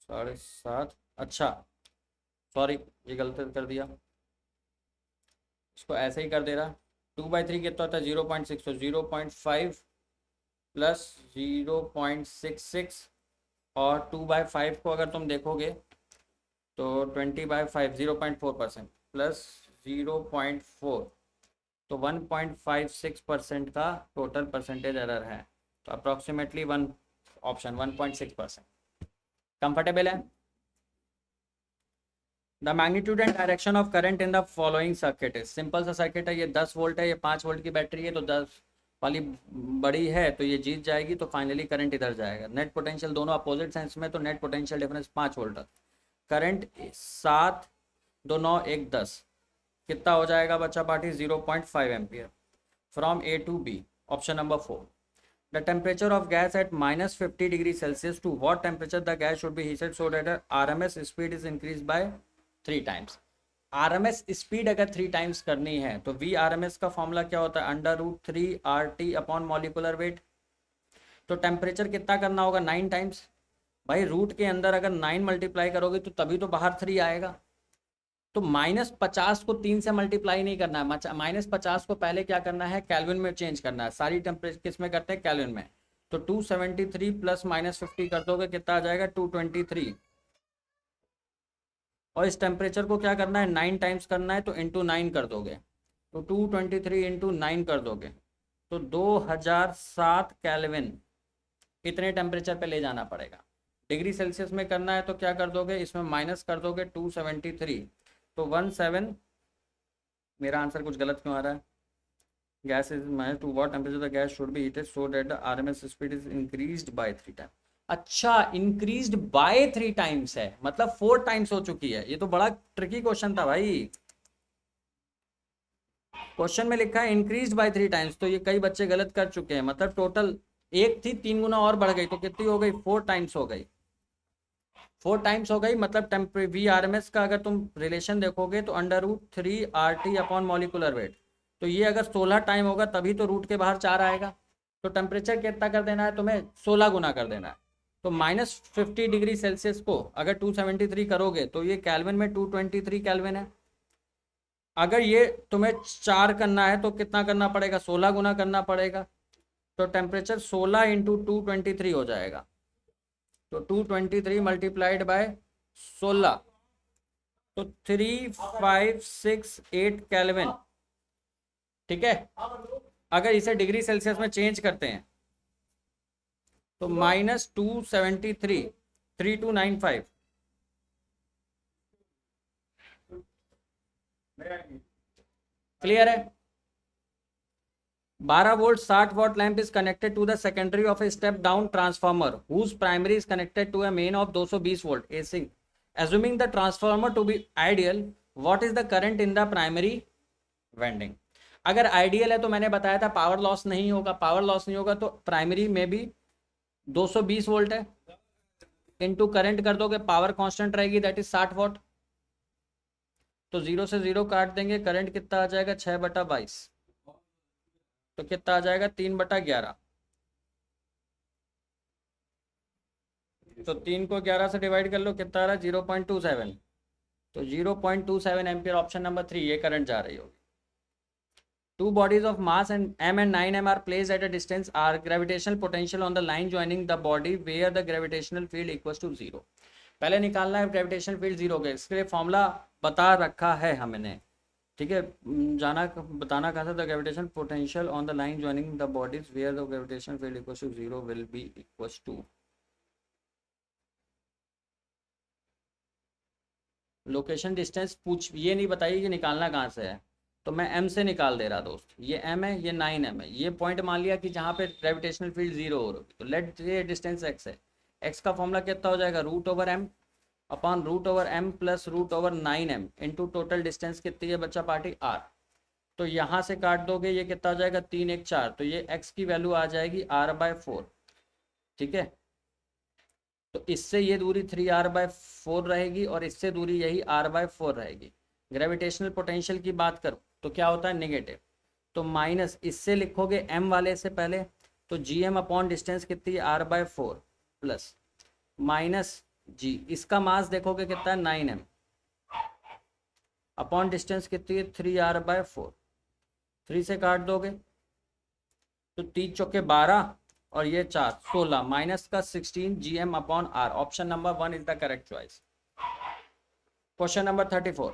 7.5। अच्छा सॉरी, ये गलत कर दिया, इसको ऐसे ही कर दे रहा। 2/3 कितना होता है, 0.6, तो 0.5 प्लस 0.66, और 2/5 को अगर तुम देखोगे तो 20/5 0.4% प्लस 0.4, तो 1.56% का टोटल परसेंटेज एरर है। तो अप्रॉक्सीमेटली ऑप्शन 1.6%। कंफर्टेबल है। The magnitude and direction of current in the following circuit is, simple सा सर्किट है, ये 10 वोल्ट है, ये 5 वोल्ट की बैटरी है, तो 10 वाली बड़ी है तो ये जीत जाएगी, तो फाइनली करंट इधर जाएगा। नेट पोटेंशियल दोनों अपोजिट सेंस में, तो net potential difference 5 volt. Current 7, 2, 9, 1, 10 कितना हो जाएगा बच्चा party, 0.5 ampere. From A to B, option number 4। The temperature of gas at -50°C, to what temperature the gas should be heated so that RMS speed is increase by 3 times. RMS speed अगर 3 times करनी है तो VRMS का formula क्या होता है, √3RT upon molecular weight. तो temperature कितना करना होगा, 9 टाइम्स। भाई रूट के अंदर अगर 9 मल्टीप्लाई करोगे तो तभी तो बाहर 3 आएगा। तो -50 को 3 से मल्टीप्लाई नहीं करना है, -50 को पहले क्या करना है, केल्विन में चेंज करना है। सारी टेम्परेचर किस में करते हैं, केल्विन में। तो 273 प्लस -50 कर दोगे कितना आ जाएगा, 223। और इस टेम्परेचर को क्या करना है, 9 टाइम्स करना है, तो इंटू 9 कर दोगे, तो 223 इंटू 9 कर दोगे तो 2007 केल्विन इतने टेम्परेचर पे ले जाना पड़ेगा। डिग्री सेल्सियस में करना है तो क्या कर दोगे, इसमें माइनस कर दोगे 273, तो 17। मेरा आंसर कुछ गलत क्यों आ रहा है, gas is minus two what temperature the gas should be heated so that the RMS speed is increased by 3 time. अच्छा, इंक्रीज्ड बाय 3 टाइम्स है, मतलब 4 टाइम्स हो चुकी है। ये तो बड़ा ट्रिकी क्वेश्चन था भाई, क्वेश्चन में लिखा है इंक्रीज्ड बाय 3 टाइम्स, तो ये कई बच्चे गलत कर चुके हैं। मतलब टोटल एक थी, 3 गुना और बढ़ गई, तो कितनी हो गई, 4 टाइम्स हो गई, 4 टाइम्स हो गई। मतलब VRMS का अगर तुम रिलेशन देखोगे तो √3RT अपॉन मॉलिकुलर वेट, तो ये अगर 16 टाइम होगा तभी तो रूट के बाहर 4 आएगा। तो टेम्परेचर कितना कर देना है तुम्हें, 16 गुना कर देना है। तो -50°C को अगर 273 करोगे तो ये केल्विन में 223 केल्विन है। अगर ये तुम्हें 4 करना है तो कितना करना पड़ेगा, 16 गुना करना पड़ेगा। तो टेम्परेचर 16 इंटू 223 हो जाएगा, तो 223 मल्टीप्लाइड बाय 16, तो 3568 केल्विन। ठीक है, अगर इसे डिग्री सेल्सियस में चेंज करते हैं तो -273, 3295। क्लियर है। 12 volt 60 watt lamp is connected to the secondary of a step down transformer whose primary is connected to a main of 220 volt AC. Assuming the transformer to be ideal, what is the current in the primary vending. अगर ideal है तो मैंने बताया था power loss नहीं होगा, power loss नहीं होगा तो प्राइमरी में भी 220 वोल्ट है, इनटू करंट कर दोगे, पावर कांस्टेंट रहेगी, दैट इज 60 वाट। तो जीरो से जीरो काट देंगे, करंट कितना आ जाएगा 6/22, तो कितना आ जाएगा 3/11। तो 3 को 11 से डिवाइड कर लो, कितना आ रहा है 0.27। तो 0.27 एम्पियर, ऑप्शन नंबर 3 ये करंट जा रही होगी। Two bodies of mass and m and 9m are placed at a distance r. Gravitational potential on the line joining the body where the gravitational field equals to 0. पहले निकालना है gravitational field zero के, इसके लिए formula बता रखा है हमने, ठीक है। जाना बताना कहा था, the gravitation potential on the line joining the bodies where the gravitational field equals to 0 will be equals to, location distance पूछ, ये नहीं बताइए कि निकालना कहाँ से है, तो मैं m से निकाल दे रहा दोस्त। ये m है, ये 9m है, ये पॉइंट मान लिया कि जहाँ पे ग्रेविटेशनल फील्ड जीरो हो रही, तो लेट ये डिस्टेंस x है। x का फॉर्मूला कितना हो जाएगा, √m upon √m plus √9m into total distance कितनी है बच्चा पार्टी r। तो यहाँ से काट दोगे, ये कितना हो जाएगा 3 1 4, तो ये x की वैल्यू आ जाएगी r/4, ठीक है। तो इससे ये दूरी 3r/4 रहेगी और इससे दूरी यही r/4 रहेगी। ग्रेविटेशनल पोटेंशियल की बात करूँ तो क्या होता है नेगेटिव, तो माइनस इससे लिखोगे m वाले से पहले, तो gm अपॉन डिस्टेंस कितनी है r/4 प्लस माइनस g, इसका मास देखोगे कितना है 9m अपॉन डिस्टेंस कितनी है 3r/4, 3 से काट दोगे तो 3 चौके 12 और ये 4 16 माइनस का 16 gm upon r। Option number 1 is the correct choice. Question number 34,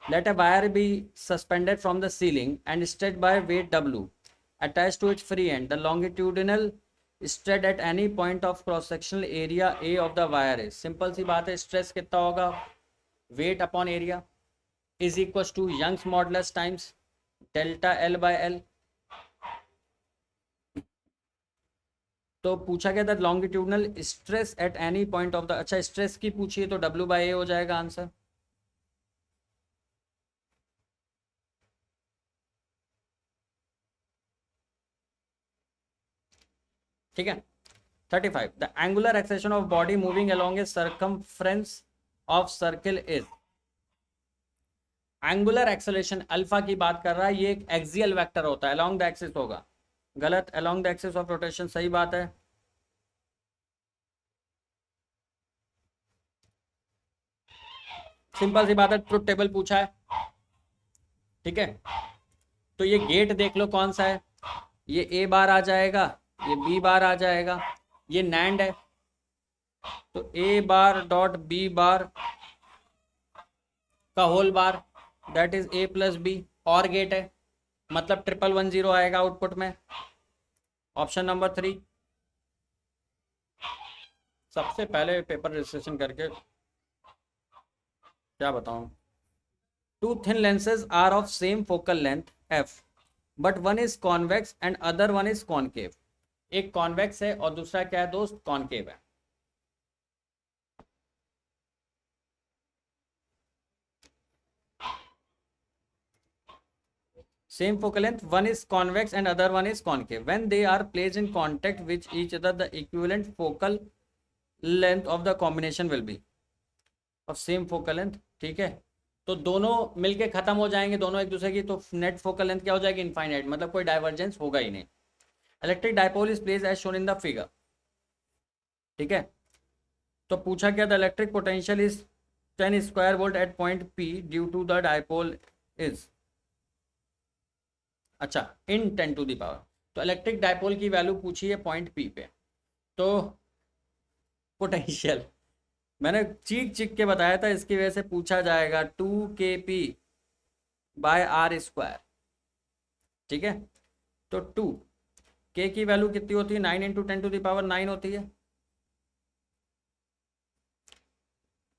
let a wire be suspended from the ceiling and stretched by weight W attached to its free end. The longitudinal spread at any point of cross sectional area A of the wire is, simple सी बात है, stress कितना होगा weight upon area is equal to Young's modulus times delta L/L। तो पूछा गया था longitudinal stress at any point of the, अच्छा स्ट्रेस की पूछिए तो W/A हो जाएगा आंसर। ठीक है। 35, the angular acceleration of body moving along A circumference of circle is, angular acceleration alpha की बात कर रहा है, ये एक एक्सियल वेक्टर होता है, अलोंग द एक्सिस होगा, गलत, along the axis of rotation सही बात है। सिंपल सी बात है, ट्रुथ टेबल पूछा है, ठीक है। तो ये गेट देख लो कौन सा है, ये A बार आ जाएगा, ये B बार आ जाएगा, ये नैंड है, तो A बार डॉट B बार का whole bar that is A+B, और गेट है मतलब 1110 आएगा आउटपुट में। ऑप्शन नंबर 3, सबसे पहले पेपर रजिस्ट्रेशन करके क्या बताऊं। Two thin lenses are of same focal length f but one is convex and other one is concave. एक कॉन्वेक्स है और दूसरा क्या है दोस्त, कॉनकेव है। Same focal length, one is convex and other one is concave. When they are placed in contact with each other, the equivalent focal length of the combination will be of same focal length, ठीक है। तो दोनों मिलके खत्म हो जाएंगे, दोनों एक दूसरे की, तो नेट फोकल लेंथ क्या हो जाएगी, इनफाइनाइट, मतलब कोई डाइवर्जेंस होगा ही नहीं। Electric dipole is placed as shown in the figure, ठीक है। तो पूछा क्या था, electric potential is 10 square volt at point P due to the dipole is, अच्छा इन 10 टू द पावर, तो इलेक्ट्रिक डायपोल की वैल्यू पूछी है पॉइंट P पे, तो पोटेंशियल मैंने चीख चीख के बताया था, इसकी वजह से पूछा जाएगा 2kp/r², ठीक है। तो 2k की वैल्यू कितनी होती है, 9 इंटू 10 टू द पावर 9 होती है।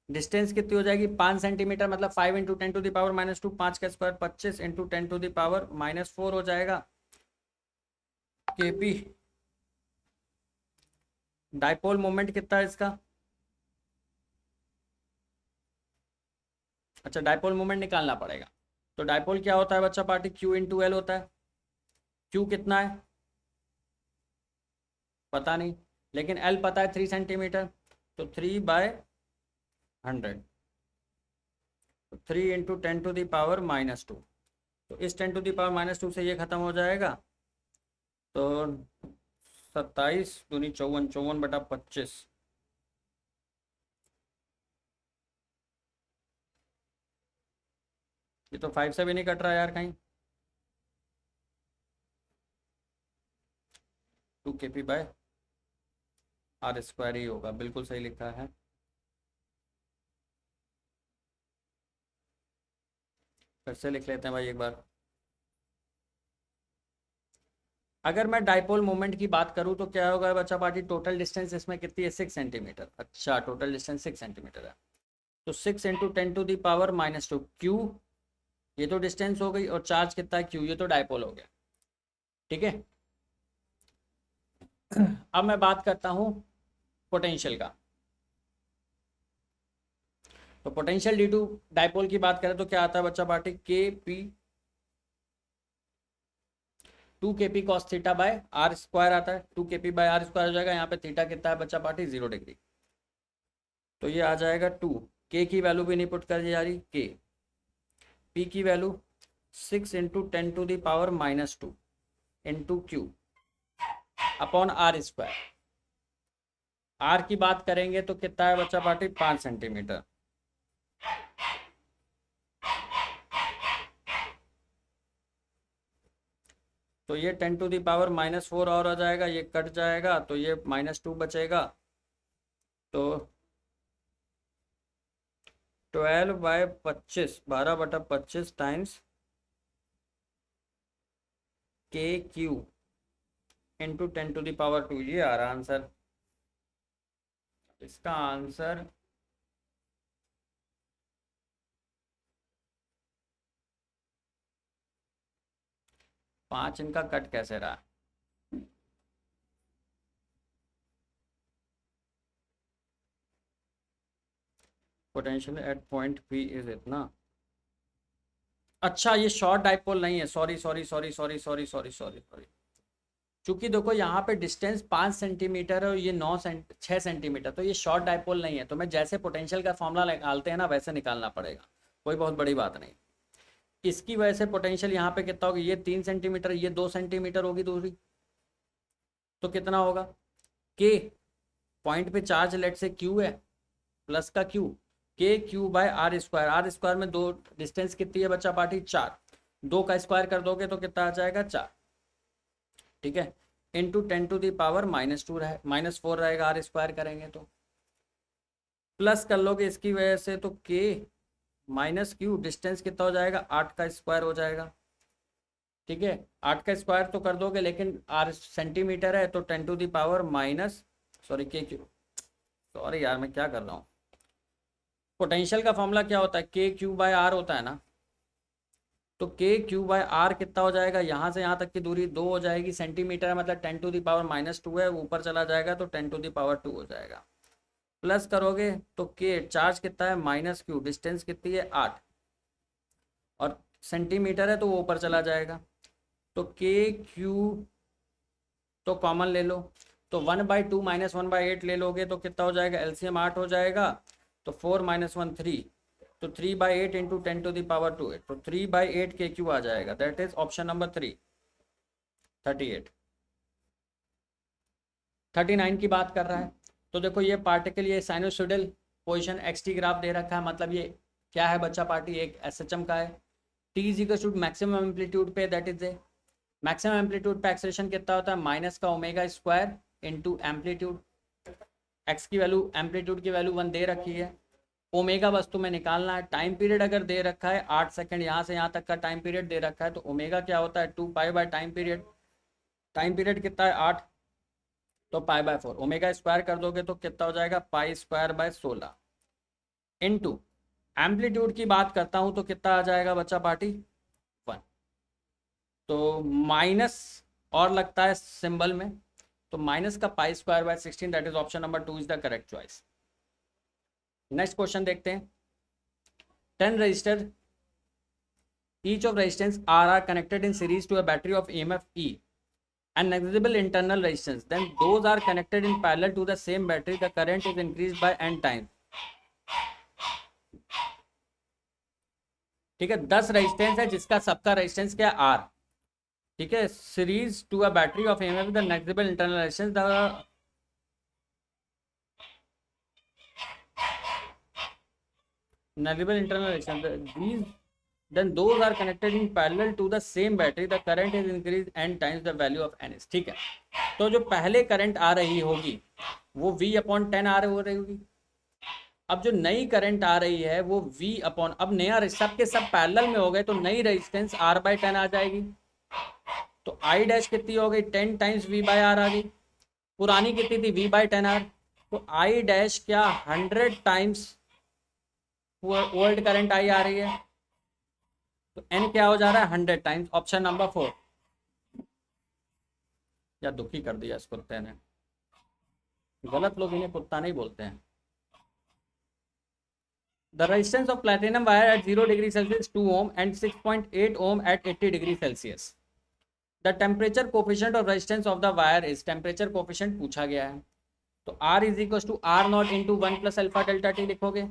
डिस्टेंस कितनी हो जाएगी 5 सेंटीमीटर, मतलब 5 इंटू 10 टू द पावर -2, 5 का square 25 into 10 to the power -4 हो जाएगा kp। डायपोल मोमेंट कितना है इसका, अच्छा डायपोल मोमेंट निकालना पड़ेगा, तो डायपोल क्या होता है बच्चा पार्टी, क्यू इंटू एल होता है। क्यू कितना है पता नहीं, लेकिन एल पता है 3 सेंटीमीटर, तो 3/100, 3 × 10⁻²। तो इस 10⁻² से ये खत्म हो जाएगा, तो 27 दूनी 54, 54/25। ये तो 5 से भी नहीं कट रहा यार कहीं। 2 kp/r² ही होगा, बिल्कुल सही लिखा है। फिर से लिख लेते हैं भाई एक बार। अगर मैं डाइपोल मोमेंट की बात करूं तो क्या होगा बच्चा पार्टी, टोटल डिस्टेंस इसमें कितनी है 6 सेंटीमीटर। अच्छा, टोटल डिस्टेंस 6 सेंटीमीटर है, तो 6 × 10⁻², क्यू ये तो डिस्टेंस हो गई, और चार्ज कितना है क्यू, ये तो डाइपोल हो गया। ठीक है, अब मैं बात करता हूं पोटेंशियल का। तो पोटेंशियल डी टू डाइपोल की बात करें तो क्या आता है बच्चा पार्टी, के पी 2 kp cos θ/r² आता है। 2 kp/r² हो जाएगा, यहाँ पे थीटा कितना है बच्चा पार्टी, 0 डिग्री। तो ये आ जाएगा 2, के की वैल्यू भी नहीं पुट कर जा रही, के पी की value 6 × 10⁻² into q upon r²। R की बात करेंगे तो कितना है बच्चा पार्टी, 5 सेंटीमीटर। तो ये 10⁻⁻4 और आ जाएगा, ये कट जाएगा, तो ये -2 बचेगा। तो 12/25, 12/25 टाइम्स के क्यू इंटू 10⁻², ये आ रहा आंसर। इसका आंसर 5, इनका कट कैसे रहा। Potential at point P is इतना। अच्छा, ये शॉर्ट डाइपोल नहीं है, sorry sorry sorry sorry sorry sorry sorry sorry. चूंकि देखो यहाँ पे डिस्टेंस 5 सेंटीमीटर है और ये 6 सेंटीमीटर, तो ये शॉर्ट डाइपोल नहीं है। तो मैं जैसे पोटेंशियल का फॉर्मूला निकालते हैं ना, वैसे निकालना पड़ेगा, कोई बहुत बड़ी बात नहीं। इसकी वजह से पोटेंशियल यहाँ पे कितना होगी, ये 3 सेंटीमीटर, ये 2 सेंटीमीटर होगी दूसरी, तो कितना होगा, के पॉइंट पे चार्ज लेट से क्यू है, प्लस का क्यू, k/r²। में दो डिस्टेंस कितनी है बच्चा पार्टी, 4, 2 का स्क्वायर कर दोगे तो कितना आ जाएगा, 4। ठीक है, इंटू 10⁻², -4 रहेगा, r² करेंगे तो प्लस कर लोगे इसकी वजह से, तो k माइनस क्यू, डिस्टेंस कितना हो जाएगा, 8 का स्क्वायर हो जाएगा। ठीक है, 8 का स्क्वायर तो कर दोगे, लेकिन r सेंटीमीटर है, तो 10⁻⁻, सॉरी के क्यू, सॉरी यार मैं क्या कर रहा हूँ। पोटेंशियल का फॉर्मूला क्या होता है, k/r होता है ना, तो k/r कितना हो जाएगा, यहाँ से यहाँ तक की दूरी 2 हो जाएगी, सेंटीमीटर है मतलब 10⁻⁻2 है, ऊपर चला जाएगा तो 10⁻² हो जाएगा। प्लस करोगे तो k चार्ज कितना है, -q, डिस्टेंस कितनी है 8, और सेंटीमीटर है तो वो ऊपर चला जाएगा, तो kq तो कॉमन ले लो, तो 1/2 -1/8 ले लोगे तो कितना हो जाएगा, एलसीएम 8 हो जाएगा, तो 4 - 1 3, तो 3/8 इंटू 10⁻², तो 3/8 के क्यू आ जाएगा। That is option number 3, 38। 39 की बात कर रहा है, तो देखो ये पार्टिकल, ये sinusoidal position x t graph दे रखा है, मतलब ये क्या है बच्चा पार्टी, एक एसएचएम का है। T is equal to maximum amplitude पे, that is a maximum amplitude पे एक्सेलरेशन कितना होता है, माइनस का ω² इंटू एम्पलीट्यूड। एक्स की वैल्यू, एम्पलीट्यूड की वैल्यू 1 दे रखी है, ओमेगा बस तुम्हें निकालना है। टाइम पीरियड अगर दे रखा है 8 सेकंड, यहाँ से यहाँ तक का टाइम पीरियड दे रखा है, तो ओमेगा क्या होता है, 2π टाइम पीरियड। टाइम पीरियड कितना है 8, तो π/4, ओमेगा स्क्वायर कर दोगे तो कितना हो जाएगा, π²/16 इंटू एम्पलीट्यूड की बात करता हूँ तो कितना आ जाएगा बच्चा पार्टी, 1। तो माइनस और लगता है सिंबल में, तो माइनस का π²/16, that is option number 2 is the correct choice. Next question देखते हैं। 10 resistor each of resistance R are connected in series to a battery of EMF E and negligible internal resistance, then those are connected in parallel to the same battery, the current is increased by n times. ठीक है, 10 resistance है जिसका सबका resistance क्या R, ठीक है, series to a battery of EMF the negligible internal resistance the negligible internal resistance, these then those are connected in parallel to the same battery, the current is increased n times the value of n is. ठीक है, तो जो पहले current आ रही होगी वो V/10 R हो रही होगी. अब जो नई करंट आ रही है वो V/, अब नया सब के सब पैरेलल में हो गए तो नई रेजिस्टेंस R/10 आ जाएगी. तो I डैश कितनी हो गई, 10 टाइम्स V/R आ गई. पुरानी कितनी थी, V/10R. तो I डैश क्या 100 टाइम्स ओल्ड करंट आई आ रही है, तो n क्या हो जा रहा है 100 टाइम्स. Option number 4. या दुखी कर दिया इस कुत्ते ने, गलत लोग इन्हें कुत्ता नहीं बोलते हैं. The resistance of platinum wire at 0 degree Celsius 2 ohm and 6.8 ohm at 80 degree Celsius. The temperature coefficient of resistance of the wire is, temperature coefficient पूछा गया है, तो R is equals to R naught into 1 plus alpha delta T लिखोगे.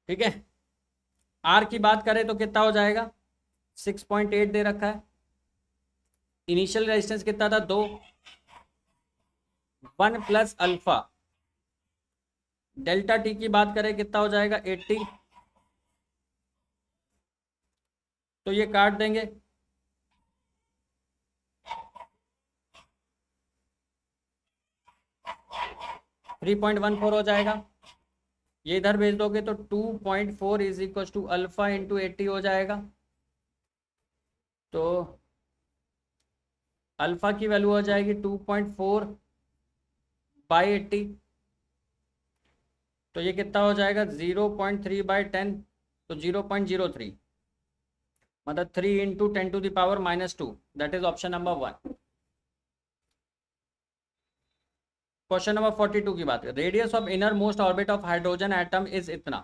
ठीक है, R की बात करें तो कितना हो जाएगा, 6.8 दे रखा है. इनिशियल रेजिस्टेंस कितना था 2, 1 प्लस अल्फा डेल्टा टी की बात करें कितना हो जाएगा 80. तो ये काट देंगे, $3.14 हो जाएगा. ये इधर भेज दोगे तो 2.4 is equal to alpha into 80 हो जाएगा. तो अल्फा की वैल्यू हो जाएगी 2.4 बाई 80. तो ये कितना हो जाएगा 0.3/10, तो 0.03, मतलब 3 into 10 to the power -2. That is option number 1. Question number 42 की बात करें. Radius of innermost orbit of hydrogen atom is इतना.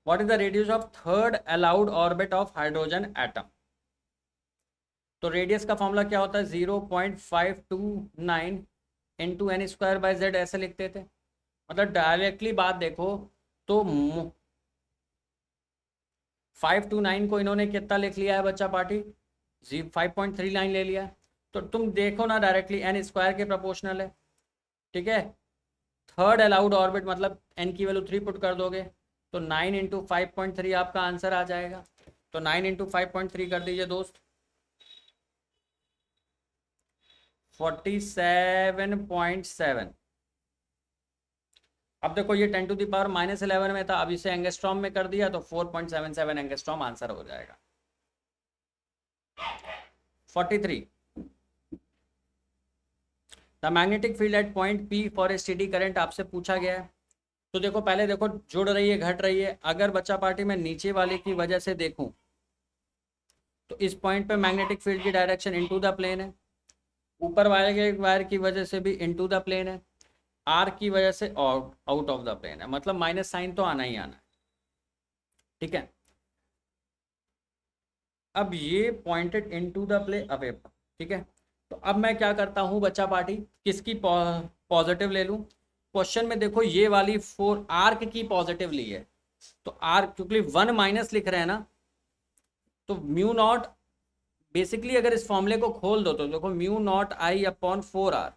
What is the radius of third allowed orbit of hydrogen atom. तो रेडियस का formula क्या होता है, 0.529 into n²/z ऐसे लिखते थे. मतलब डायरेक्टली बात देखो तो 529 को इन्होंने कितना लिख लिया है बच्चा पार्टी, 5.39 ले लिया. तो तुम देखो ना डायरेक्टली n² के प्रोपोर्शनल है. ठीक है, थर्ड अलाउड ऑर्बिट मतलब n की वैल्यू 3 पुट कर दोगे तो 9 इंटू 5.3 आपका आंसर आ जाएगा. तो 9 इंटू 5.3 कर दीजिए दोस्त, 47.7. अब देखो ये 10 टू द पावर -11 में था, अब इसे एंगस्ट्रॉम में कर दिया तो 4.77 एंगस्ट्रॉम आंसर हो जाएगा. 43. The magnetic field at point P for a steady current आपसे पूछा गया है. तो देखो पहले देखो जुड़ रही है घट रही है. अगर बच्चा पार्टी में नीचे वाले की वजह से देखूं तो इस पॉइंट पे मैग्नेटिक फील्ड की डायरेक्शन इनटू द प्लेन है, ऊपर वाले के वायर की वजह से भी इनटू द प्लेन है, आर की वजह से आउट ऑफ द प्लेन है, मतलब माइनस साइन तो आना ही आना है. ठीक है, अब ये pointed into the play away. ठीक है, तो अब मैं क्या करता हूँ बच्चा पार्टी, किसकी पॉजिटिव ले लूँ. क्वेश्चन में देखो ये वाली 4 आर्क की पॉजिटिव ली है, तो आर्क क्योंकि 1 माइनस लिख रहे हैं ना, तो म्यू नॉट बेसिकली अगर इस फॉर्मूले को खोल दो तो देखो mu naught I/4R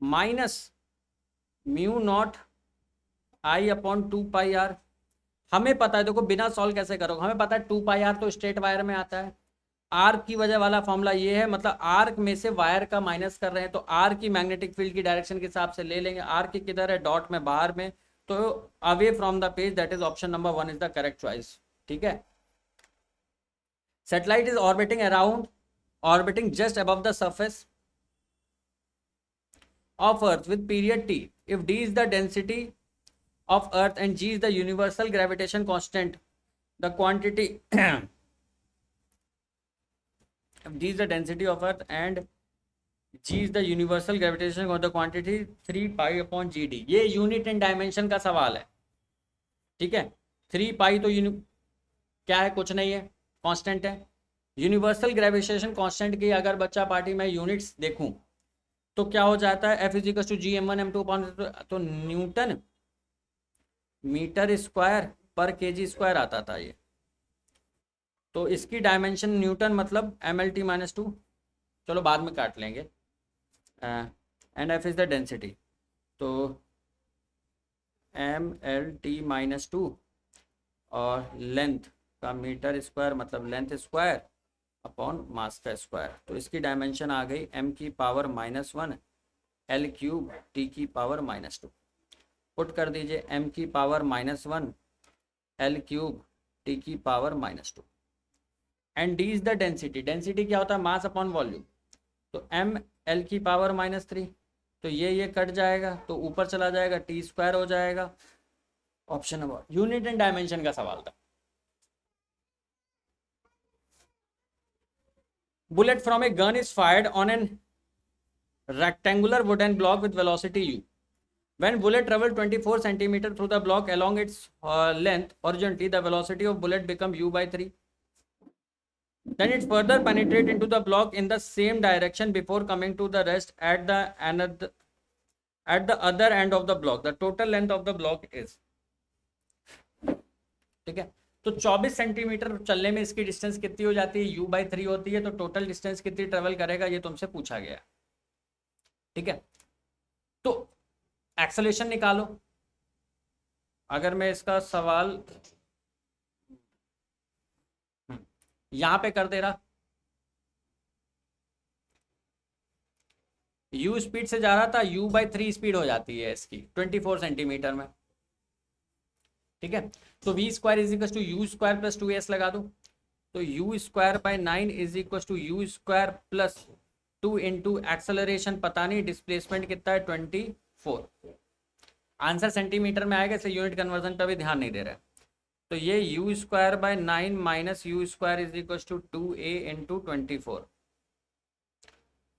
minus mu naught I/2πr. हमें पता है, देखो बिना सॉल्व कैसे करोगे, हमें पता है 2πr तो स्ट्रेट वायर में आता है. आर्क की वजह वाला फॉर्मूला ये है, मतलब आर्क में से वायर का माइनस कर रहे हैं तो आर्क की मैग्नेटिक फील्ड की डायरेक्शन के हिसाब से ले लेंगे. आर्क किधर है, डॉट में बाहर में, तो away from the page, that is option number 1 is the correct choice. ठीक है, satellite is orbiting just above the surface of earth with period t. If d is the density of earth and g is the universal gravitation constant, the quantity if d is the density of earth and G is the universal gravitation of the quantity 3 pi upon G D. ये unit and dimension का सवाल है, ठीक है। 3 पाई तो क्या है, कुछ नहीं है, कांस्टेंट है। यूनिवर्सल ग्रेविटेशन कांस्टेंट की अगर बच्चा पार्टी में यूनिट्स देखूं तो क्या हो जाता है, F is equals to G m1 m2 upon, तो न्यूटन मीटर स्क्वायर पर केजी स्क्वायर आता था ये। तो इसकी डायमेंशन न्यूटन मतलब mlt-2, चलो बाद में काट लेंगे। And F is the density, तो mlt-2 और लेंथ का मीटर स्क्वायर मतलब लेंथ स्क्वायर अपॉन मास का स्क्वायर। तो इसकी डायमेंशन आ गई m⁻⁻1 L³ T⁻⁻2। पुट कर दीजिए m⁻⁻1 L³ T⁻⁻2। And D is the density. Density क्या होता है, मास अपॉन वॉल्यूम। तो m L⁻⁻3, तो ये कट जाएगा तो ऊपर चला जाएगा, टी स्क्वायर हो जाएगा। Option number, unit and dimension का सवाल था। Bullet from a gun is fired on an rectangular wooden block with velocity u. When bullet travel 24 centimeter through the block along its length horizontally, the velocity of bullet become u by 3. Then it further penetrate into the block in the same direction before coming to the rest at the other end of the block. The total length of the block is, ठीक है। तो 24 centimetre चलने में इसकी distance कितनी हो जाती है, u/3 होती है। तो टोटल डिस्टेंस कितनी ट्रेवल करेगा ये तुमसे पूछा गया, ठीक है। तो एक्सेलेरेशन निकालो। अगर मैं इसका सवाल यहां पे कर दे रहा, u स्पीड से जा रहा था, u/3 स्पीड हो जाती है इसकी 24 सेंटीमीटर में, ठीक है। तो v square is equal to u square plus 2s लगा दो। तो u square by 9 is equal to u square plus 2 into acceleration पता नहीं, डिस्प्लेसमेंट कितना है 24। आंसर सेंटीमीटर में आएगा, इसलिए यूनिट कन्वर्जन पर भी ध्यान नहीं दे रहा है। तो ये u square by 9 minus u square is equal to 2a into 24।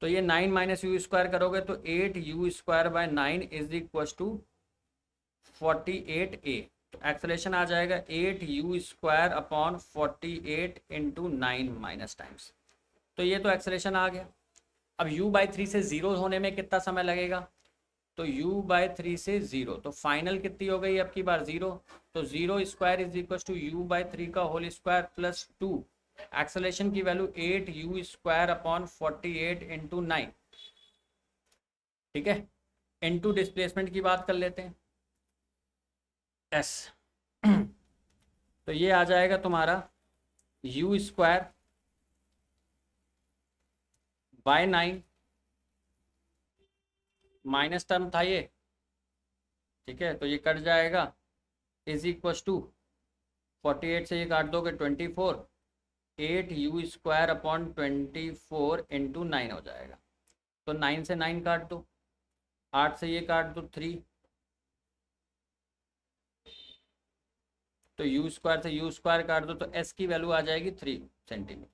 तो ये 9 माइनस यू स्क्वायर करोगे तो 8 u square by 9 is equal to 48a। तो एक्सेलरेशन आ जाएगा 8 u square upon 48 into 9 minus times. तो ये तो एक्सेलरेशन आ गया। अब u/3 से 0 होने में कितना समय लगेगा, तो u/3 से 0, तो फाइनल कितनी हो गई अब की बार 0। तो 0 square is equal to u/3 का होल स्क्वायर प्लस 2। एक्सेलरेशन की value 8 u square upon 48 into 9, ठीक है। इंटू डिस्प्लेसमेंट की बात कर लेते हैं s। तो ये आ जाएगा तुम्हारा you square by 9 minus term था ये, ठीक है। तो ये कट जाएगा इज इक्वल टू 48 से ये काट दोगे 24, 8 यू स्क्वायर अपॉन 24 इंटू 9 हो जाएगा। तो 9 से 9 काट दो, 8 से ये काट दो 3, तो यू स्क्वायर से यू स्क्वायर काट दो, तो एस की वैल्यू आ जाएगी 3 सेंटीमीटर।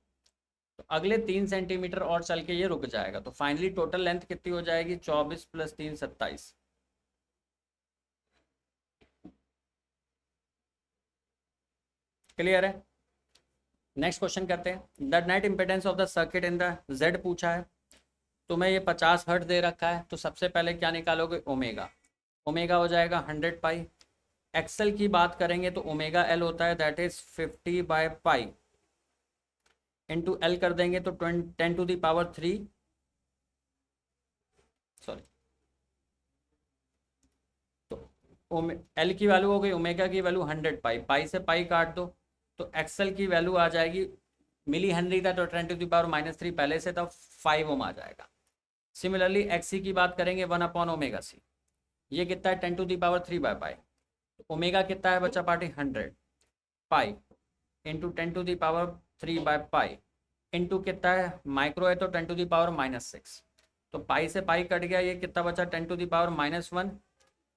तो अगले 3 सेंटीमीटर और चल के ये रुक जाएगा। तो फाइनली टोटल लेंथ कितनी हो जाएगी, 24 प्लस 3 27। क्लियर है। नेक्स्ट क्वेश्चन करते हैं। The net impedance of the circuit in the Z पूछा है। तुम्हें ये 50 हर्ट्ज दे रखा है, तो सबसे पहले क्या निकालोगे, ओमेगा। ओमेगा हो जाएगा 100 पाई। एक्सेल की बात करेंगे तो ओमेगा एल होता है, दैट इज 50/पाई इंटू एल कर देंगे तो 10⁻³ सॉरी। तो एल की वैल्यू हो गई, ओमेगा की वैल्यू 100 पाई, पाई से पाई काट दो तो एक्सेल की वैल्यू आ जाएगी, मिली हेनरी था तो 10⁻³ पहले से था, 5 ओम आ जाएगा। सिमिलरली एक्सी की बात करेंगे 1/ओमेगा सी, ये कितना है 10⁻³ ओमेगा कितना है बच्चा पार्टी 100 पाई इंटू 10⁻³ इंटू कितना है माइक्रो है तो 10⁻⁻6। तो पाई से पाई कट गया, ये कितना बचा 10⁻⁻1,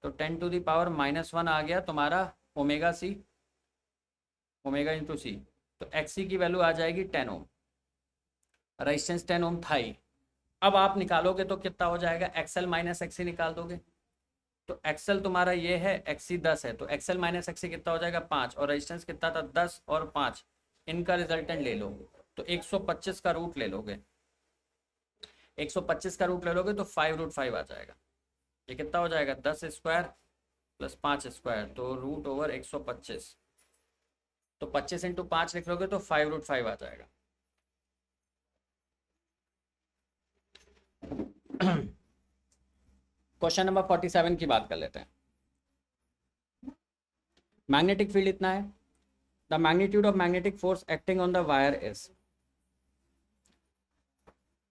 तो 10⁻⁻1 आ गया तुम्हारा ओमेगा सी, ओमेगा इंटू सी। तो एक्सी की वैल्यू आ जाएगी 10 ओम। रेजिस्टेंस 10 ओम था ही, अब आप निकालोगे तो कितना हो जाएगा, एक्सएल माइनस एक्सी निकाल दोगे, तो एक्सएल तुम्हारा ये है, एक्सी 10 है, तो एक्सएल माइनस एक्सी कितना हो जाएगा 5, और रेजिस्टेंस कितना था 10 और 5, इनका रिजल्टेंट ले लो, तो 125 का रूट ले लोगे, 125 का रूट ले लोगे तो 5√5 आ जाएगा। ये कितना हो जाएगा 10 स्क्वायर प्लस 5 स्क्वायर, तो रूट ओवर 125, तो 25 इंटू 5 लिख लोगे तो 5√5 आ जाएगा। क्वेश्चन नंबर 47 की बात कर लेते हैं। मैग्नेटिक फील्ड इतना है, the magnitude of magnetic force acting on the wire is,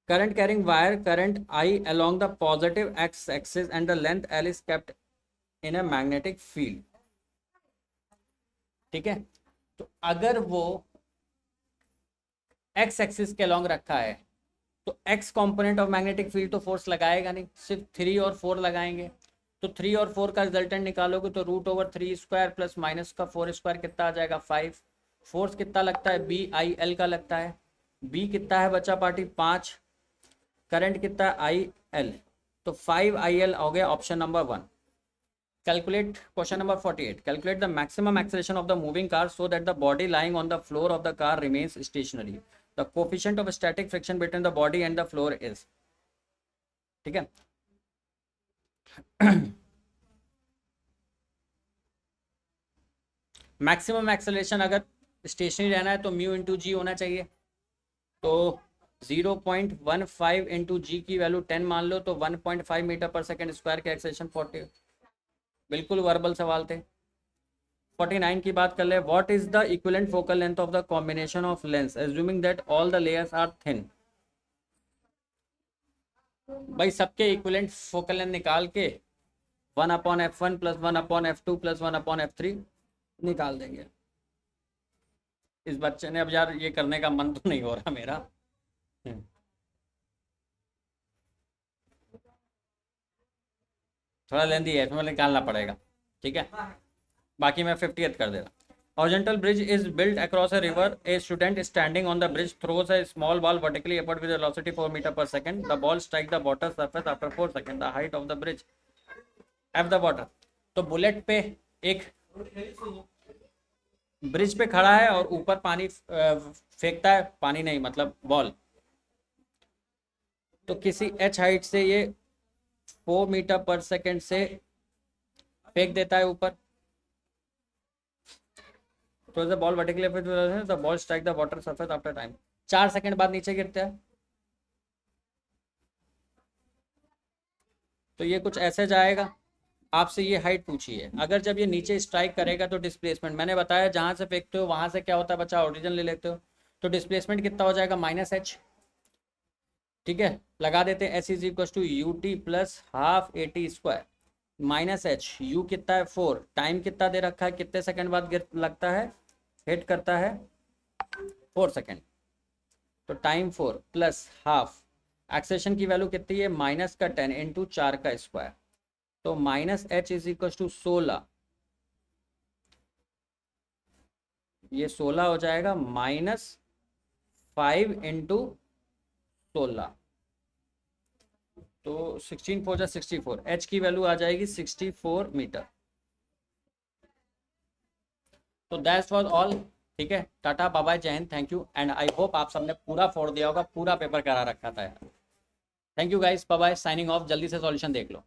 current carrying wire current I along the positive x axis and the length L is kept in a magnetic field। ठीक है, तो अगर वो x axis के along रखा है तो x component of magnetic field तो फोर्स लगाएगा नहीं, सिर्फ 3 और 4 लगाएंगे, तो 3 और 4 का रिजल्टेंट निकालोगे तो root over 3 square plus minus का 4 स्क्वायर कितना आ जाएगा 5। फोर्स कितना लगता है BIL का लगता है, B कितना है बच्चा पार्टी 5, करंट कितना है IL, तो 5IL हो गया option number 1। Calculate question number 48, calculate the maximum acceleration of the moving car so that the body lying on the floor of the car remains stationary, the coefficient of static friction between the body and the floor is. ठीक है, maximum acceleration अगर stationery रहना है तो mu into जी होना चाहिए, तो 0.15 into जी की वैल्यू 10 मान लो, तो 1.5 मीटर पर सेकेंड स्क्वायर के एक्सेलरेशन 40, बिल्कुल वर्बल सवाल थे। 49 की बात कर ले, what is the equivalent focal length of the combination of lens assuming that all the layers are thin. भाई सबके इक्विवेलेंट फोकल लेंथ निकाल के 1/f1 plus 1/f2 plus 1/f3 निकाल देंगे। इस बच्चे ने, अब यार ये करने का मन तो नहीं हो रहा मेरा, थोड़ा लेंदी है, इसमें निकालना पड़ेगा। ठीक है, बाकी मैं 50th कर दे रहा। Horizontal bridge is built across a river. A student standing on the bridge throws a small ball vertically upward with a velocity 4 meter per second. The ball strikes the water surface after 4 seconds. The height of the bridge F the water। तो bullet पे एक bridge पे खड़ा है और ऊपर पानी फेंकता है, पानी नहीं मतलब बॉल, तो किसी h हाइट से ये 4 मीटर पर सेकेंड से फेंक देता है ऊपर, तो the ball vertically the ball strike the water surface after time, 4 second बाद नीचे गिरता है। तो ये कुछ ऐसे जाएगा, आपसे ये हाइट पूछी है, अगर जब ये नीचे स्ट्राइक करेगा तो डिस्प्लेसमेंट, मैंने बताया जहां से फेंकते हो वहां से क्या होता है बच्चा, ओरिजिन ले लेते हो, तो डिस्प्लेसमेंट कितना हो जाएगा -h। ठीक है, लगा देते हैं S = UT plus half AT square -h, U कितना है 4, टाइम कितना दे रखा है, कितने सेकंड बाद गिर लगता है, हिट करता है 4 सेकंड, तो टाइम 4 प्लस हाफ, एक्सेलेरेशन की वैल्यू कितनी है -10 इंटू 4 का स्क्वायर, तो -h = 16, ये 16 हो जाएगा -5 इंटू 16, तो 16 4 64, h की वैल्यू आ जाएगी 64 मीटर। तो दैट्स वाज ऑल। ठीक है, टाटा बाय बाय, जय Hind, thank you, and I hope आप सबने पूरा फोड़ दिया होगा, पूरा पेपर करा रखा था यार। Thank you guys, bye bye, signing off, जल्दी से सॉल्यूशन देख लो।